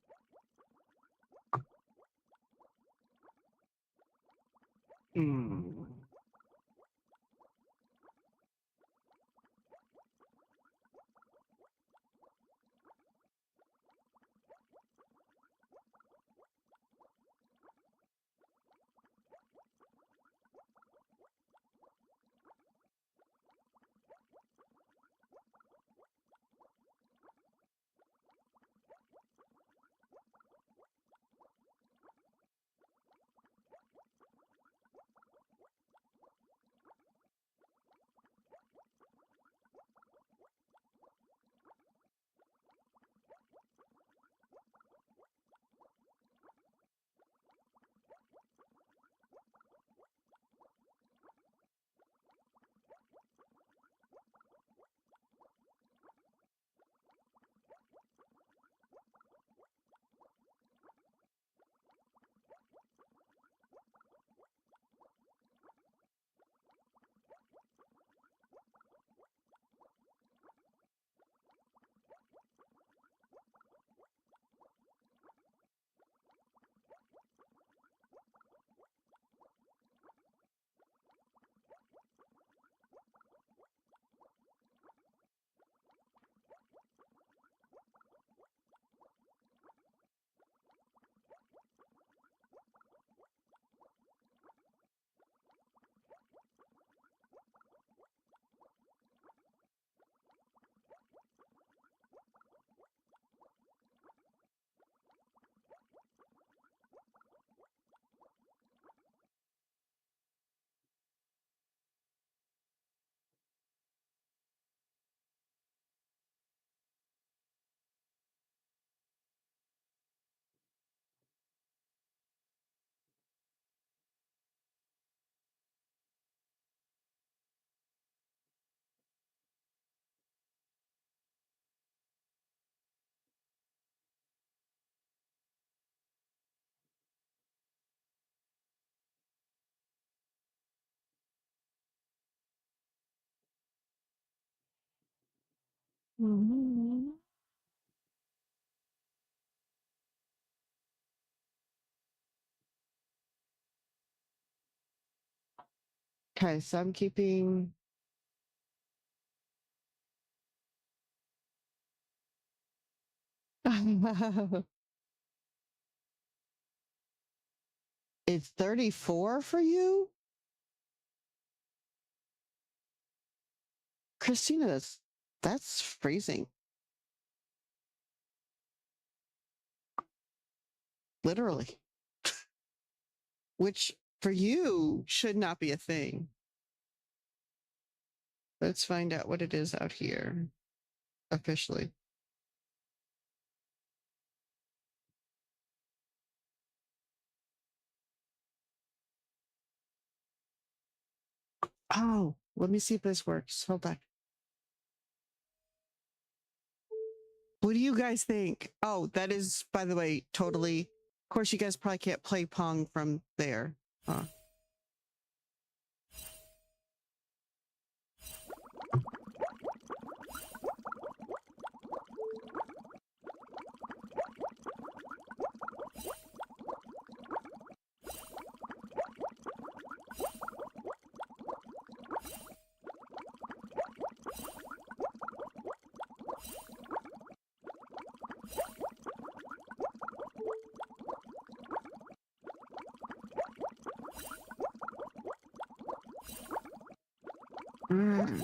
Mm-hmm. Okay, so I'm keeping. It's 34 for you? Christina, that's freezing. Literally. Which for you should not be a thing. Let's find out what it is out here officially. Oh, let me see if this works. Hold on. What do you guys think? Oh, that is, by the way, totally. Of course, you guys probably can't play Pong from there. Huh? Mm.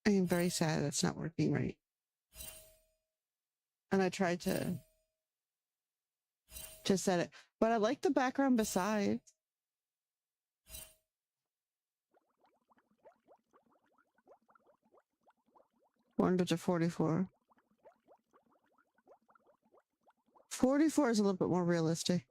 I am very sad that's not working right. And I tried to set it, but I like the background besides. 100 to 44. 44 is a little bit more realistic.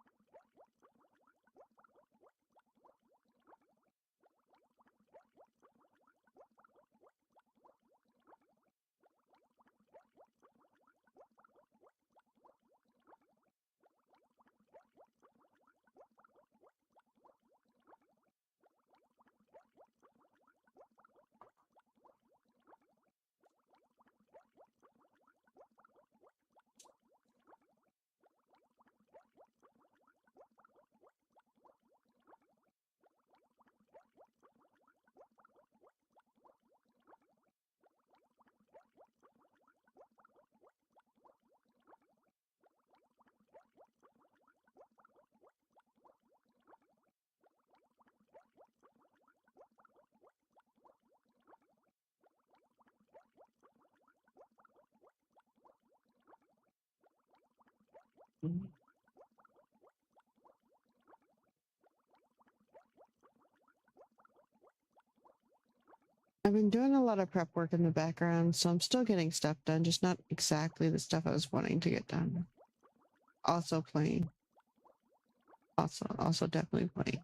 I've been doing a lot of prep work in the background, so I'm still getting stuff done, just not exactly the stuff I was wanting to get done. Also playing. Also definitely playing.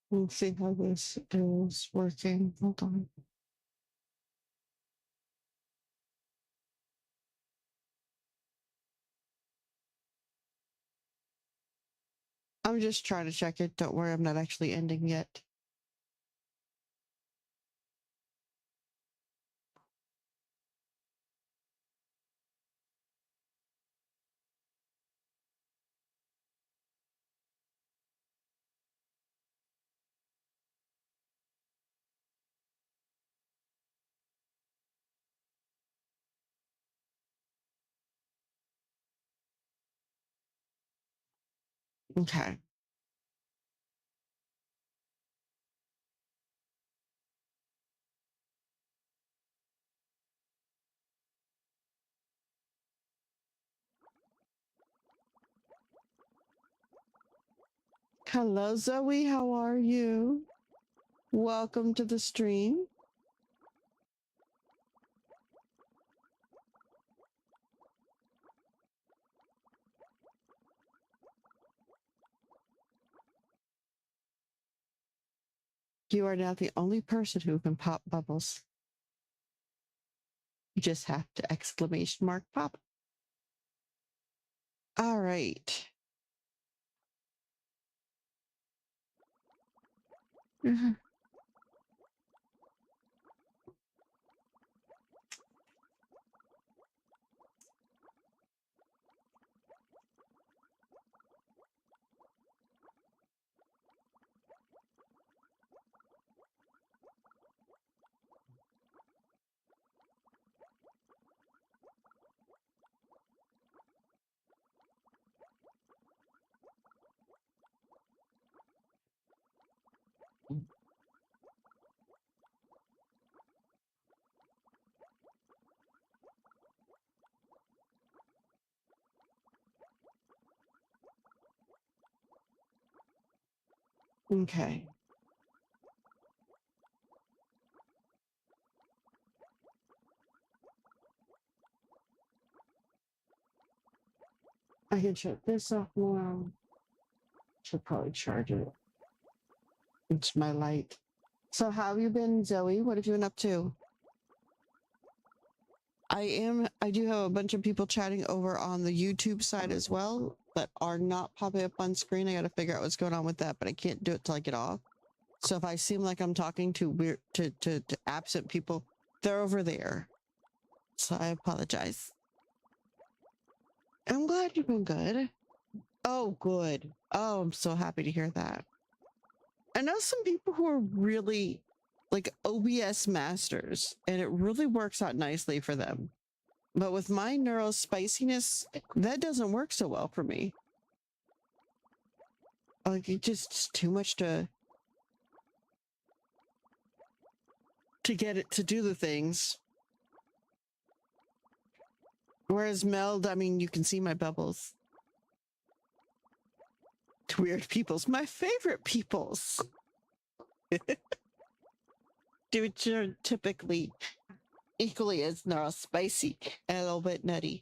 We'll see how this is working. Hold on. I'm just trying to check it. Don't worry, I'm not actually ending yet. Okay. Hello, Zoe. How are you? Welcome to the stream. You are now the only person who can pop bubbles. You just have to exclamation mark pop. All right. Okay. I can shut this off more. Should probably charge it. It's my light. So how have you been, Zoe? What have you been up to? I do have a bunch of people chatting over on the YouTube side as well that are not popping up on screen. I gotta figure out what's going on with that, but I can't do it till I get off. So if I seem like I'm talking to weird to absent people, they're over there. So I apologize. I'm glad you've been good. Oh, good. Oh, I'm so happy to hear that. I know some people who are really like OBS masters, and it really works out nicely for them. But with my neural spiciness, that doesn't work so well for me. Like it just too much to get it to do the things. Whereas Meld, I mean, you can see my bubbles. Weird peoples, my favorite peoples. Which are typically equally as neural spicy and a little bit nutty.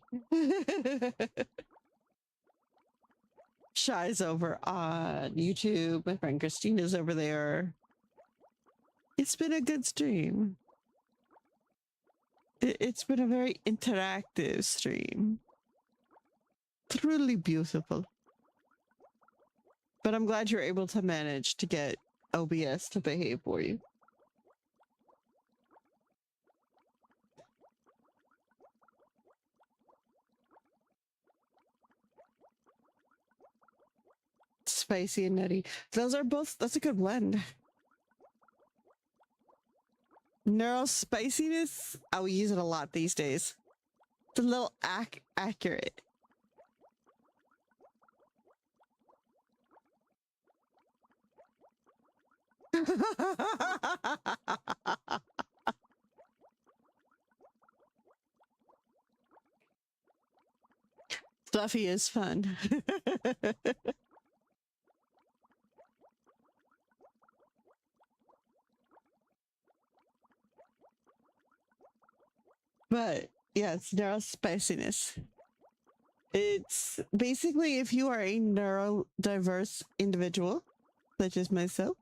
Shy's over on YouTube. My friend Christina's over there. It's been a good stream. It's been a very interactive stream. Truly beautiful. But I'm glad you're able to manage to get OBS to behave for you. Spicy and nutty. Those are both, that's a good blend. Neural spiciness, I will use it a lot these days. It's a little accurate. Fluffy is fun. But yeah, it's neural spiciness. It's basically if you are a neurodiverse individual, such as myself,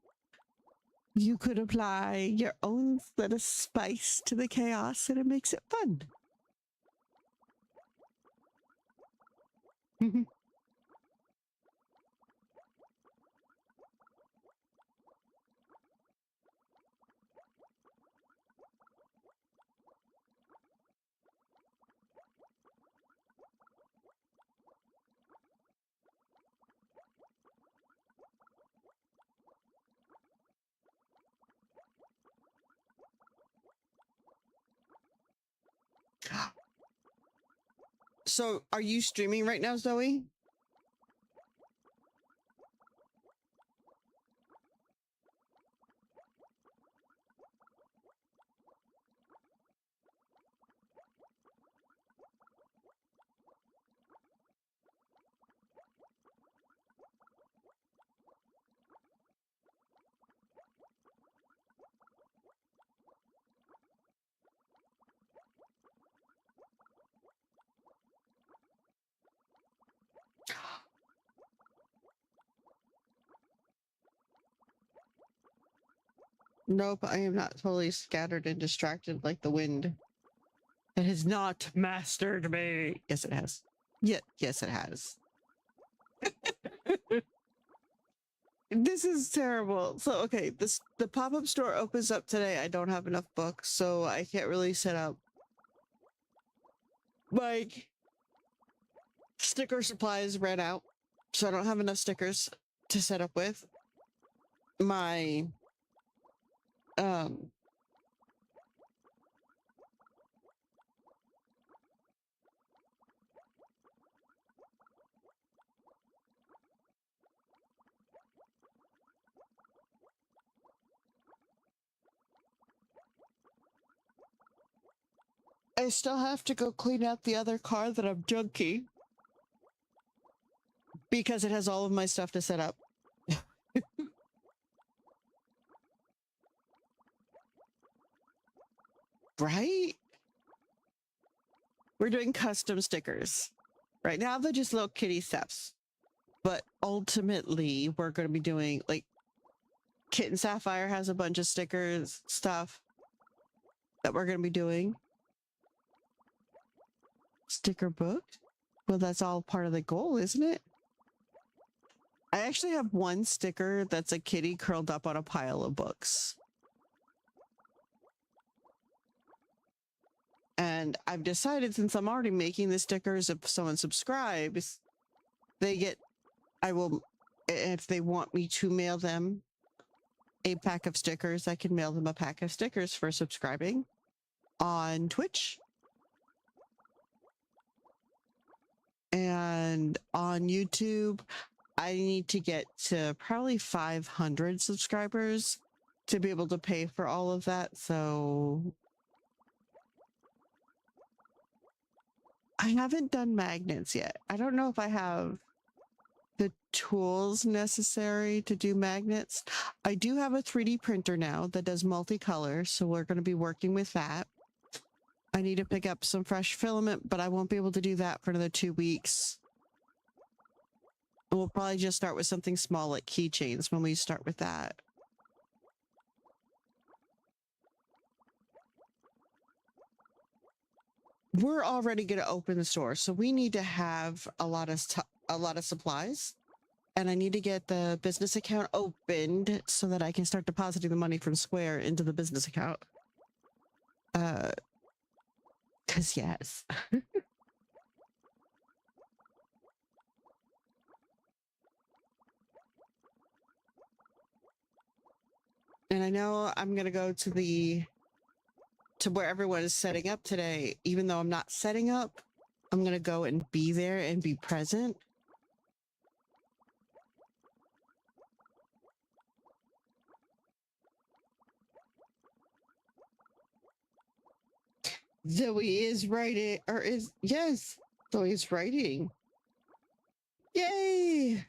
you could apply your own little spice to the chaos and it makes it fun. So are you streaming right now, Zoe? Nope, I am not totally scattered and distracted like the wind. It has not mastered me. Yes, it has. Yeah, yes, it has. This is terrible. So, okay, the pop-up store opens up today. I don't have enough books, so I can't really set up like sticker supplies ran out, so I don't have enough stickers to set up with. My um I still have to go clean out the other car that I'm junking because it has all of my stuff to set up. Right? We're doing custom stickers. Right now, they're just little kitty steps. But ultimately, we're going to be doing, like, Kitten Sapphire has a bunch of stickers, stuff that we're going to be doing. Sticker book? Well, that's all part of the goal, isn't it? I actually have one sticker that's a kitty curled up on a pile of books. And I've decided, since I'm already making the stickers, if someone subscribes, they get, if they want me to mail them a pack of stickers, I can mail them a pack of stickers for subscribing on Twitch. And on YouTube, I need to get to probably 500 subscribers to be able to pay for all of that. So I haven't done magnets yet. I don't know if I have the tools necessary to do magnets. I do have a 3D printer now that does multicolor, so we're going to be working with that. I need to pick up some fresh filament, but I won't be able to do that for another 2 weeks. We'll probably just start with something small like keychains when we start with that. We're already going to open the store, so we need to have a lot of supplies. And I need to get the business account opened so that I can start depositing the money from Square into the business account. 'Cause yes. And I know I'm going to go to where everyone is setting up today. Even though I'm not setting up, I'm going to go and be there and be present. Zoe is writing, yes, Zoe is writing. Yay!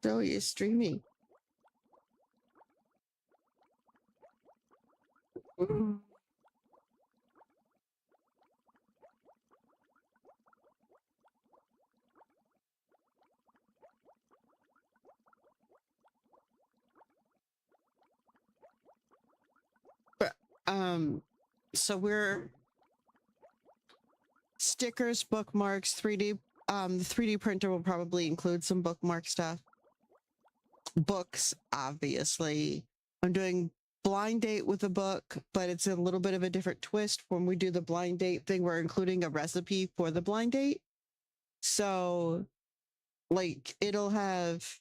Zoe is streaming. But, so we're stickers, bookmarks, 3D, the 3D printer will probably include some bookmark stuff. Books, obviously. I'm doing blind date with a book, but it's a little bit of a different twist. When we do the blind date thing, we're including a recipe for the blind date. So, like, it'll have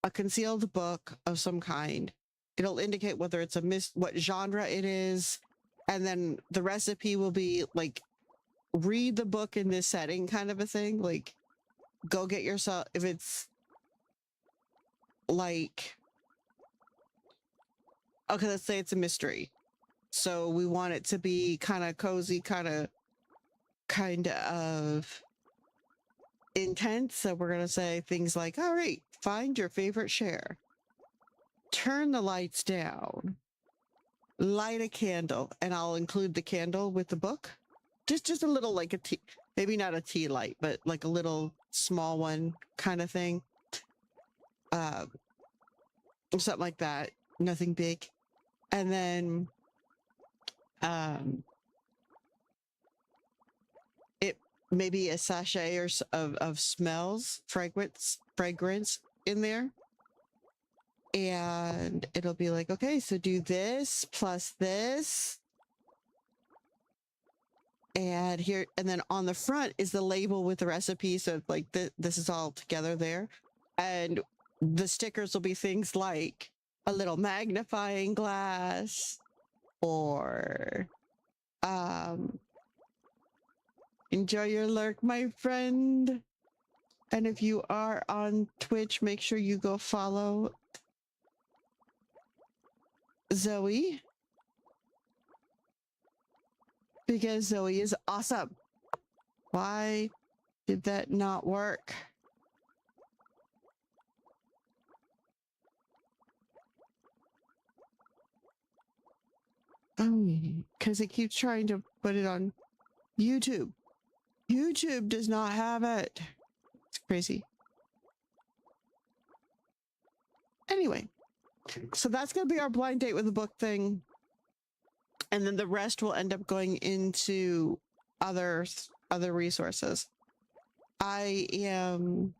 a concealed book of some kind. It'll indicate whether it's what genre it is, and then the recipe will be like, read the book in this setting kind of a thing. Like, go get yourself, if it's like, okay, let's say it's a mystery. So we want it to be kind of cozy, kind of intense. So we're going to say things like, all right, find your favorite share. Turn the lights down. Light a candle. And I'll include the candle with the book. Just a little, like a tea, maybe not a tea light, but like a little small one kind of thing. Something like that. Nothing big. And then it maybe a sachet or of smells, fragrance in there. And it'll be like, okay, so do this plus this. And here, and then on the front is the label with the recipe. So like this is all together there. And the stickers will be things like a little magnifying glass or enjoy your lurk, my friend. And if you are on Twitch, make sure you go follow Zoe. because Zoe is awesome. Why did that not work? Because it keeps trying to put it on YouTube. YouTube does not have it. It's crazy. Anyway, so that's going to be our blind date with the book thing. And then the rest will end up going into other resources. I am...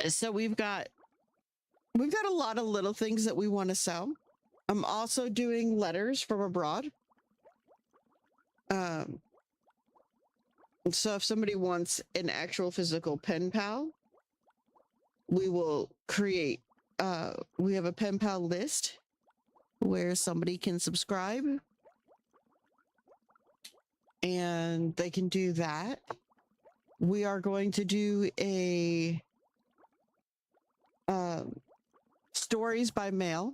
So we've got a lot of little things that we want to sell. I'm also doing letters from abroad. So if somebody wants an actual physical pen pal, we will create, we have a pen pal list where somebody can subscribe and they can do that. We are going to do a stories by mail,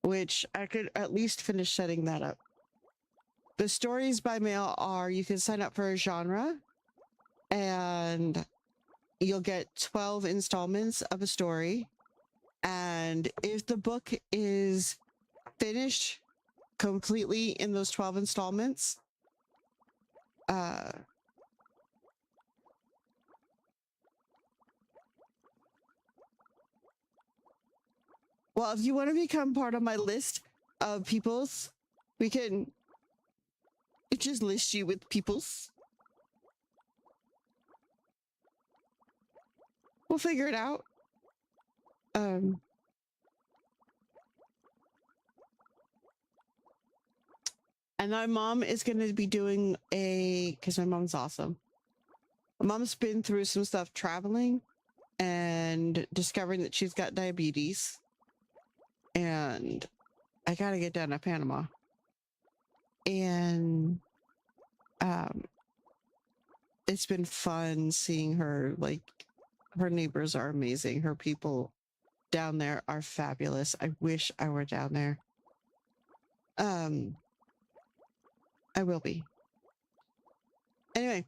which I could at least finish setting that up. The stories by mail are, you can sign up for a genre and you'll get 12 installments of a story. And if the book is finished completely in those 12 installments, well, if you want to become part of my list of peoples, we can just list you with peoples. We'll figure it out. And my mom is going to be doing because my mom's awesome. My mom's been through some stuff traveling and discovering that she's got diabetes. And I gotta get down to Panama. And it's been fun seeing her. Like, her neighbors are amazing. Her people down there are fabulous. I wish I were down there. I will be. Anyway.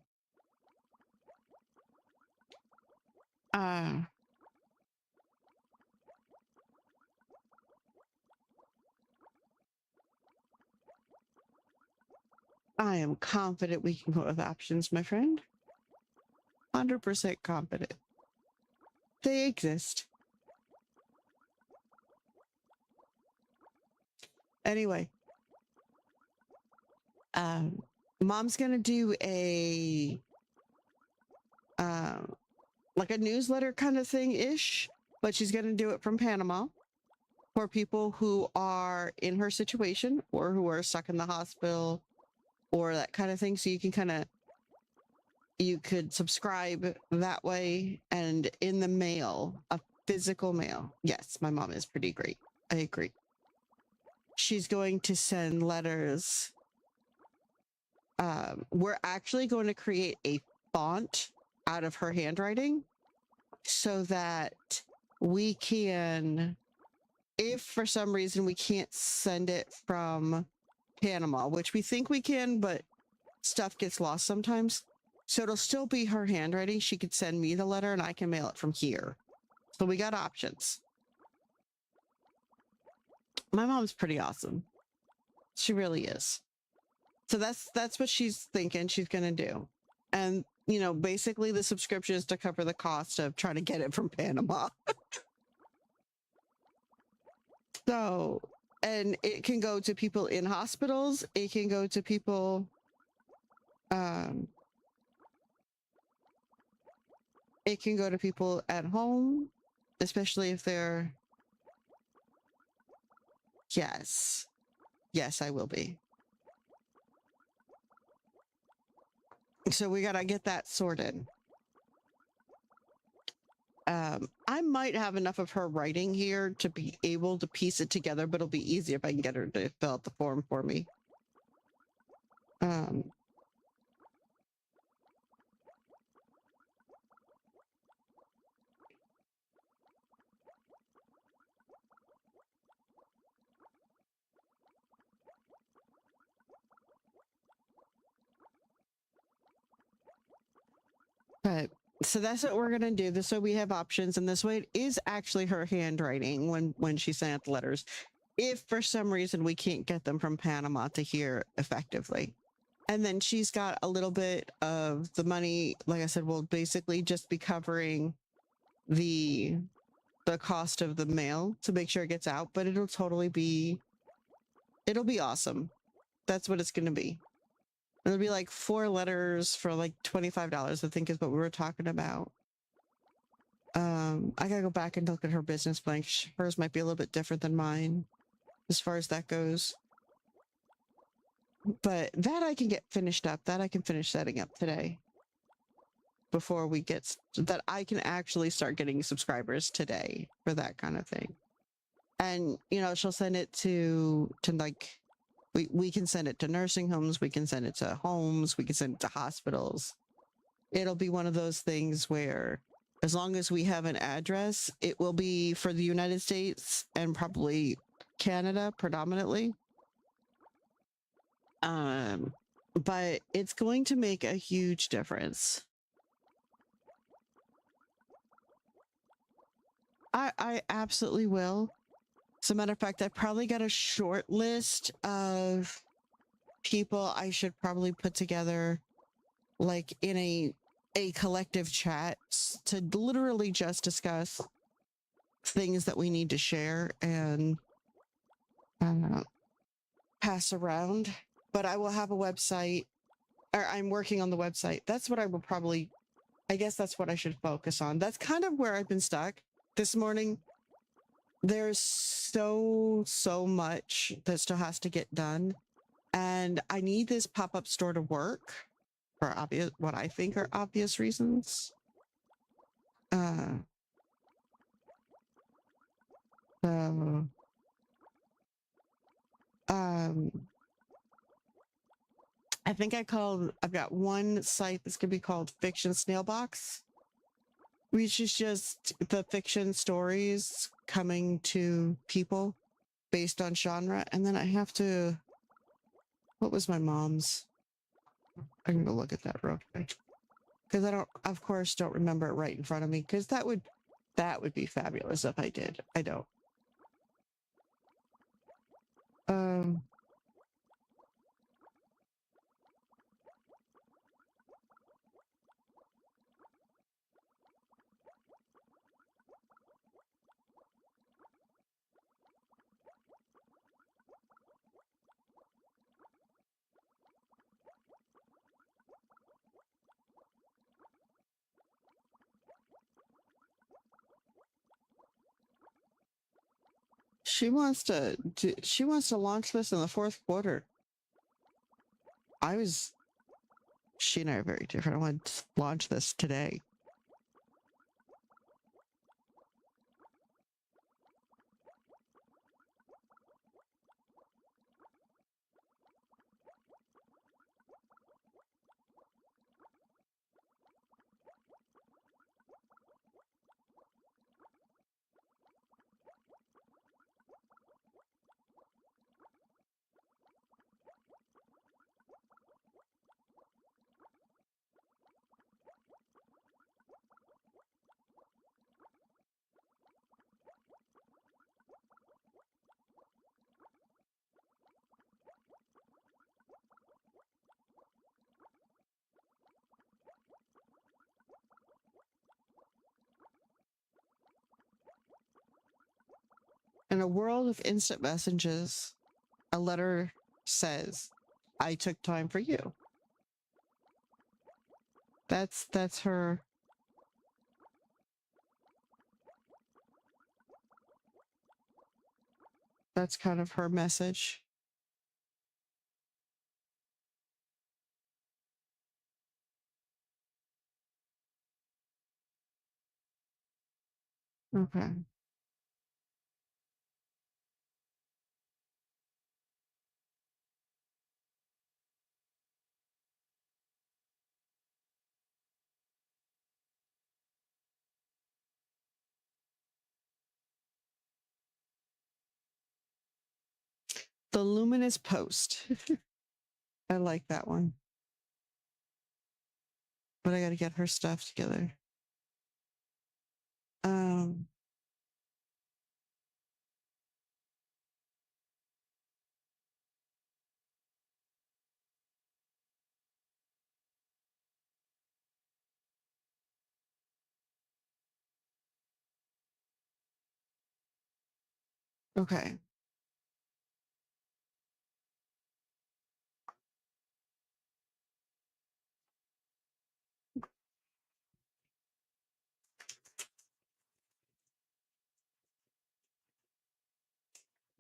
I am confident we can go with options, my friend. 100% confident. They exist. Anyway. Mom's gonna do a like a newsletter kind of thing-ish, but she's gonna do it from Panama for people who are in her situation or who are stuck in the hospital or that kind of thing. So you can you could subscribe that way, and in the mail, a physical mail. Yes, my mom is pretty great. I agree. She's going to send letters. We're actually going to create a font out of her handwriting so that we can, if for some reason we can't send it from Panama, which we think we can, but stuff gets lost sometimes. So it'll still be her handwriting. She could send me the letter and I can mail it from here. So we got options. My mom's pretty awesome. She really is. So that's what she's thinking she's gonna do. And, you know, basically the subscription is to cover the cost of trying to get it from Panama. So, and it can go to people in hospitals. It can go to people, it can go to people at home, especially if they're, yes, I will be. So we gotta get that sorted. I might have enough of her writing here to be able to piece it together, but it'll be easier if I can get her to fill out the form for me. But so that's what we're gonna do. This way we have options, and this way it is actually her handwriting when she sent out the letters. If for some reason we can't get them from Panama to here effectively. And then she's got a little bit of the money, like I said, will basically just be covering the cost of the mail to make sure it gets out, but it'll be awesome. That's what it's gonna be. It'll be like 4 letters for like $25, I think is what we were talking about. I gotta go back and look at her business plan. Hers might be a little bit different than mine as far as that goes. But that I can get finished up. That I can finish setting up today. Before we get that, I can actually start getting subscribers today for that kind of thing. And you know, she'll send it to like we can send it to nursing homes, we can send it to homes, we can send it to hospitals. It'll be one of those things where as long as we have an address, it will be for the United States and probably Canada predominantly. But it's going to make a huge difference. I absolutely will. As a matter of fact, I probably got a short list of people I should probably put together like in a collective chat to literally just discuss things that we need to share and pass around. But I will have a website, or I'm working on the website. That's what I will probably, I guess that's what I should focus on. That's kind of where I've been stuck this morning. There's so much that still has to get done. And I need this pop-up store to work for obvious, what I think are obvious reasons. So, I think I've got one site that's gonna be called Fiction Snailbox, which is just the fiction stories coming to people based on genre. And then I have to, what was my mom's? I can go look at that real quick. Because I don't, of course, don't remember it right in front of me, because that would be fabulous if I did. I don't. She wants to launch this in the 4th quarter. She and I are very different. I want to launch this today. In a world of instant messages, a letter says, "I took time for you." That's her. That's kind of her message. Okay. The luminous post. I like that one. But I gotta get her stuff together. Okay.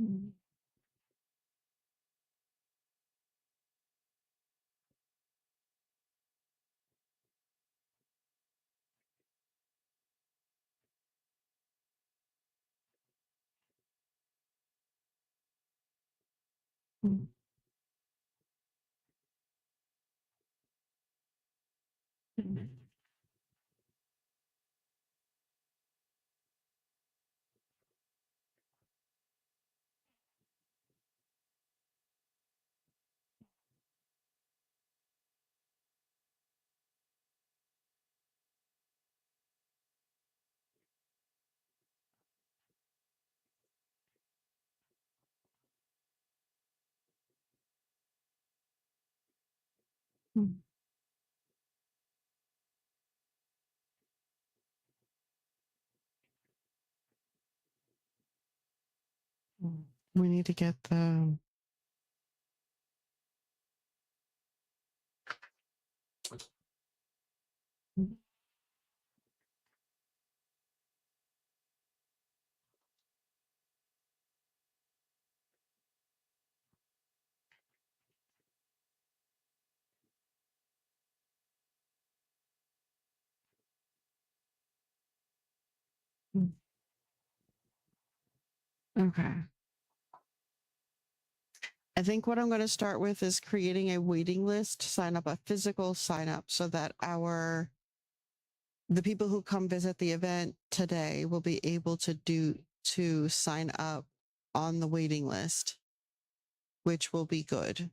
Mm. Mm. Mm. Mm. We need to get the Mm. okay. I think what I'm going to start with is creating a waiting list, sign up a physical sign up so that the people who come visit the event today will be able to sign up on the waiting list, which will be good.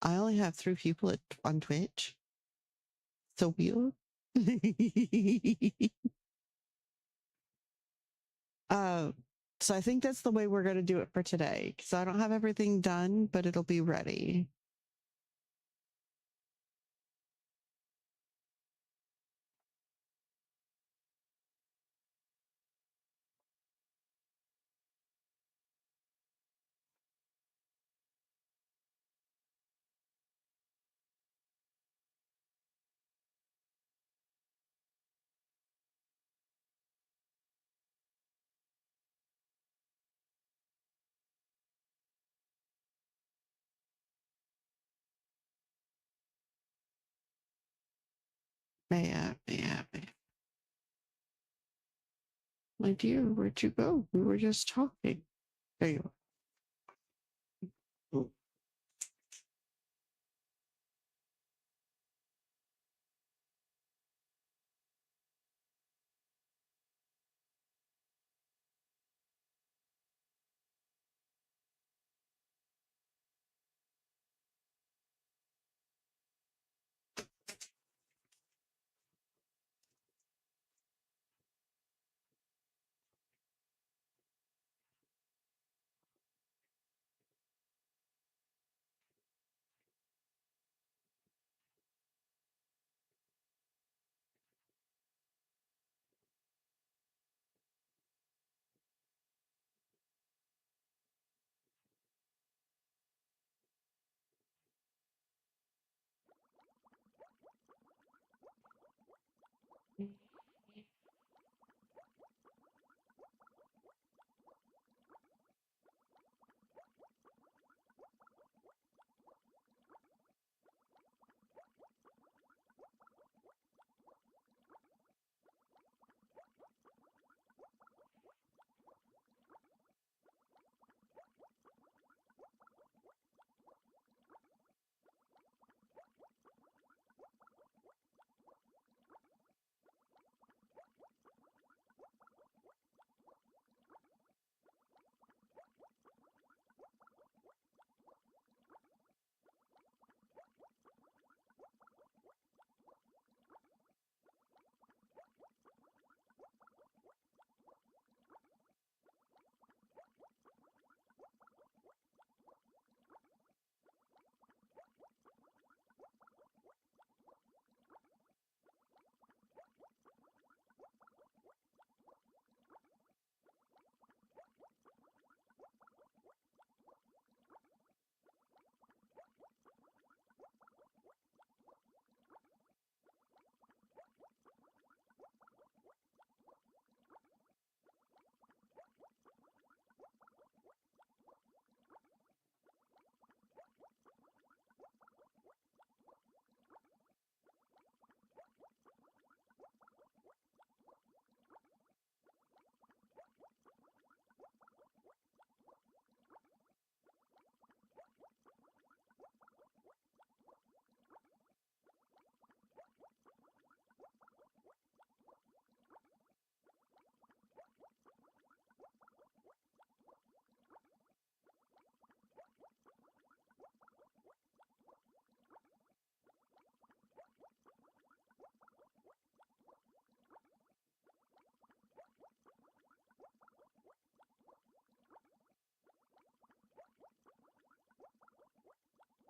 I only have 3 people on Twitch. So weird. uh, so I think that's the way we're going to do it for today because I don't have everything done, but it'll be ready. Yeah. My dear, where'd you go? We were just talking. There you are.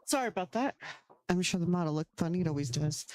Sorry about that. I'm sure the model looked funny. It always does.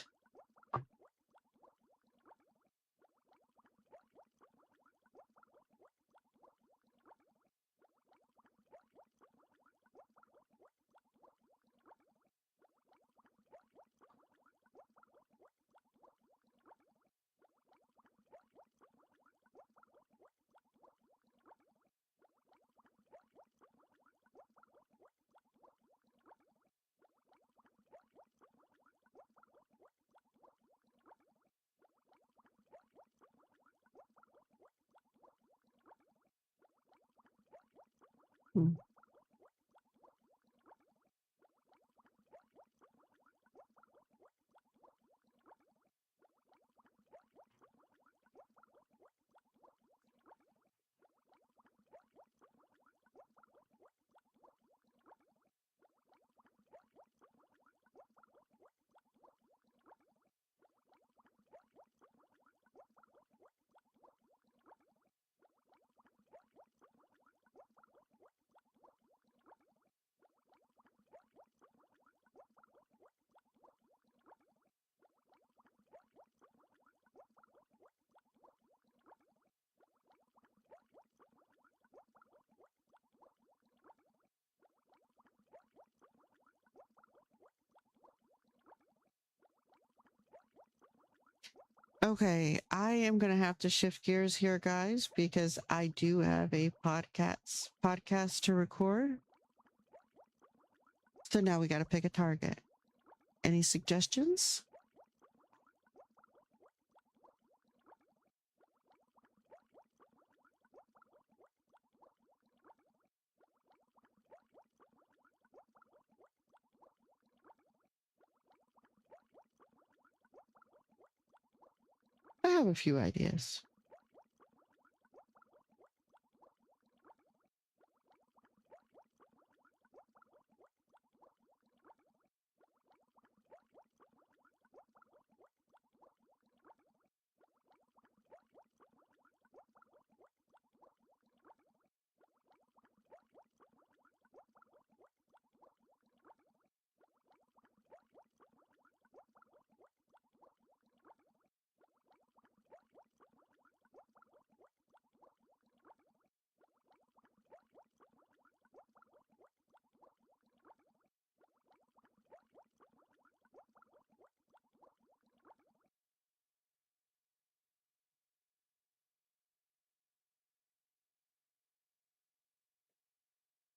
Okay, I am gonna have to shift gears here, guys, because I do have a podcast to record. So now we got to pick a target. Any suggestions? I have a few ideas.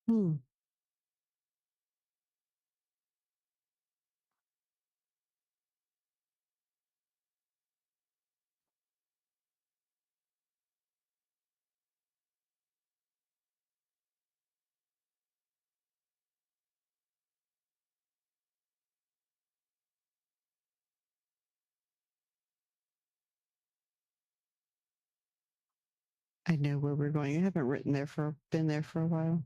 Hmm. I know where we're going. I haven't been there for a while.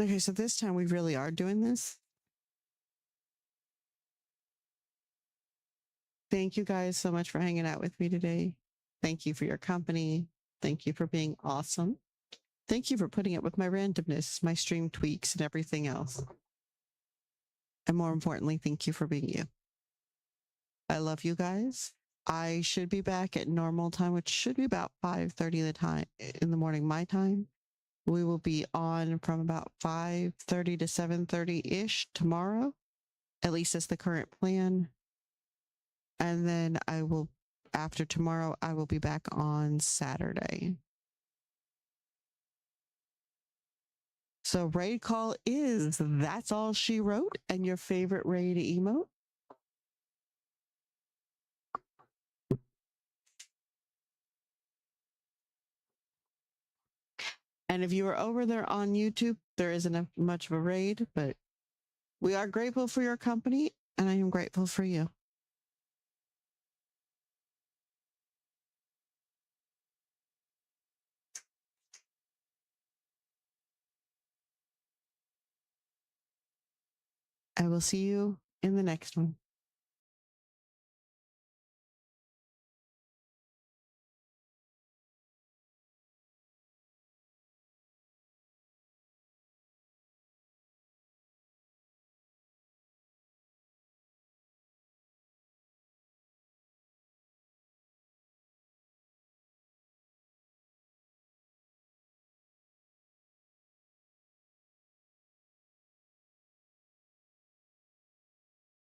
Okay, so this time we really are doing this. Thank you guys so much for hanging out with me today. Thank you for your company. Thank you for being awesome. Thank you for putting up with my randomness, my stream tweaks, and everything else. And more importantly, thank you for being you. I love you guys. I should be back at normal time, which should be about 5:30 the time in the morning, my time. We will be on from about 5:30 to 7:30-ish tomorrow. At least that's the current plan. And then after tomorrow, I will be back on Saturday. So raid call is That's All She Wrote and your favorite raid emote. And if you are over there on YouTube, there isn't much of a raid, but we are grateful for your company and I am grateful for you. I will see you in the next one.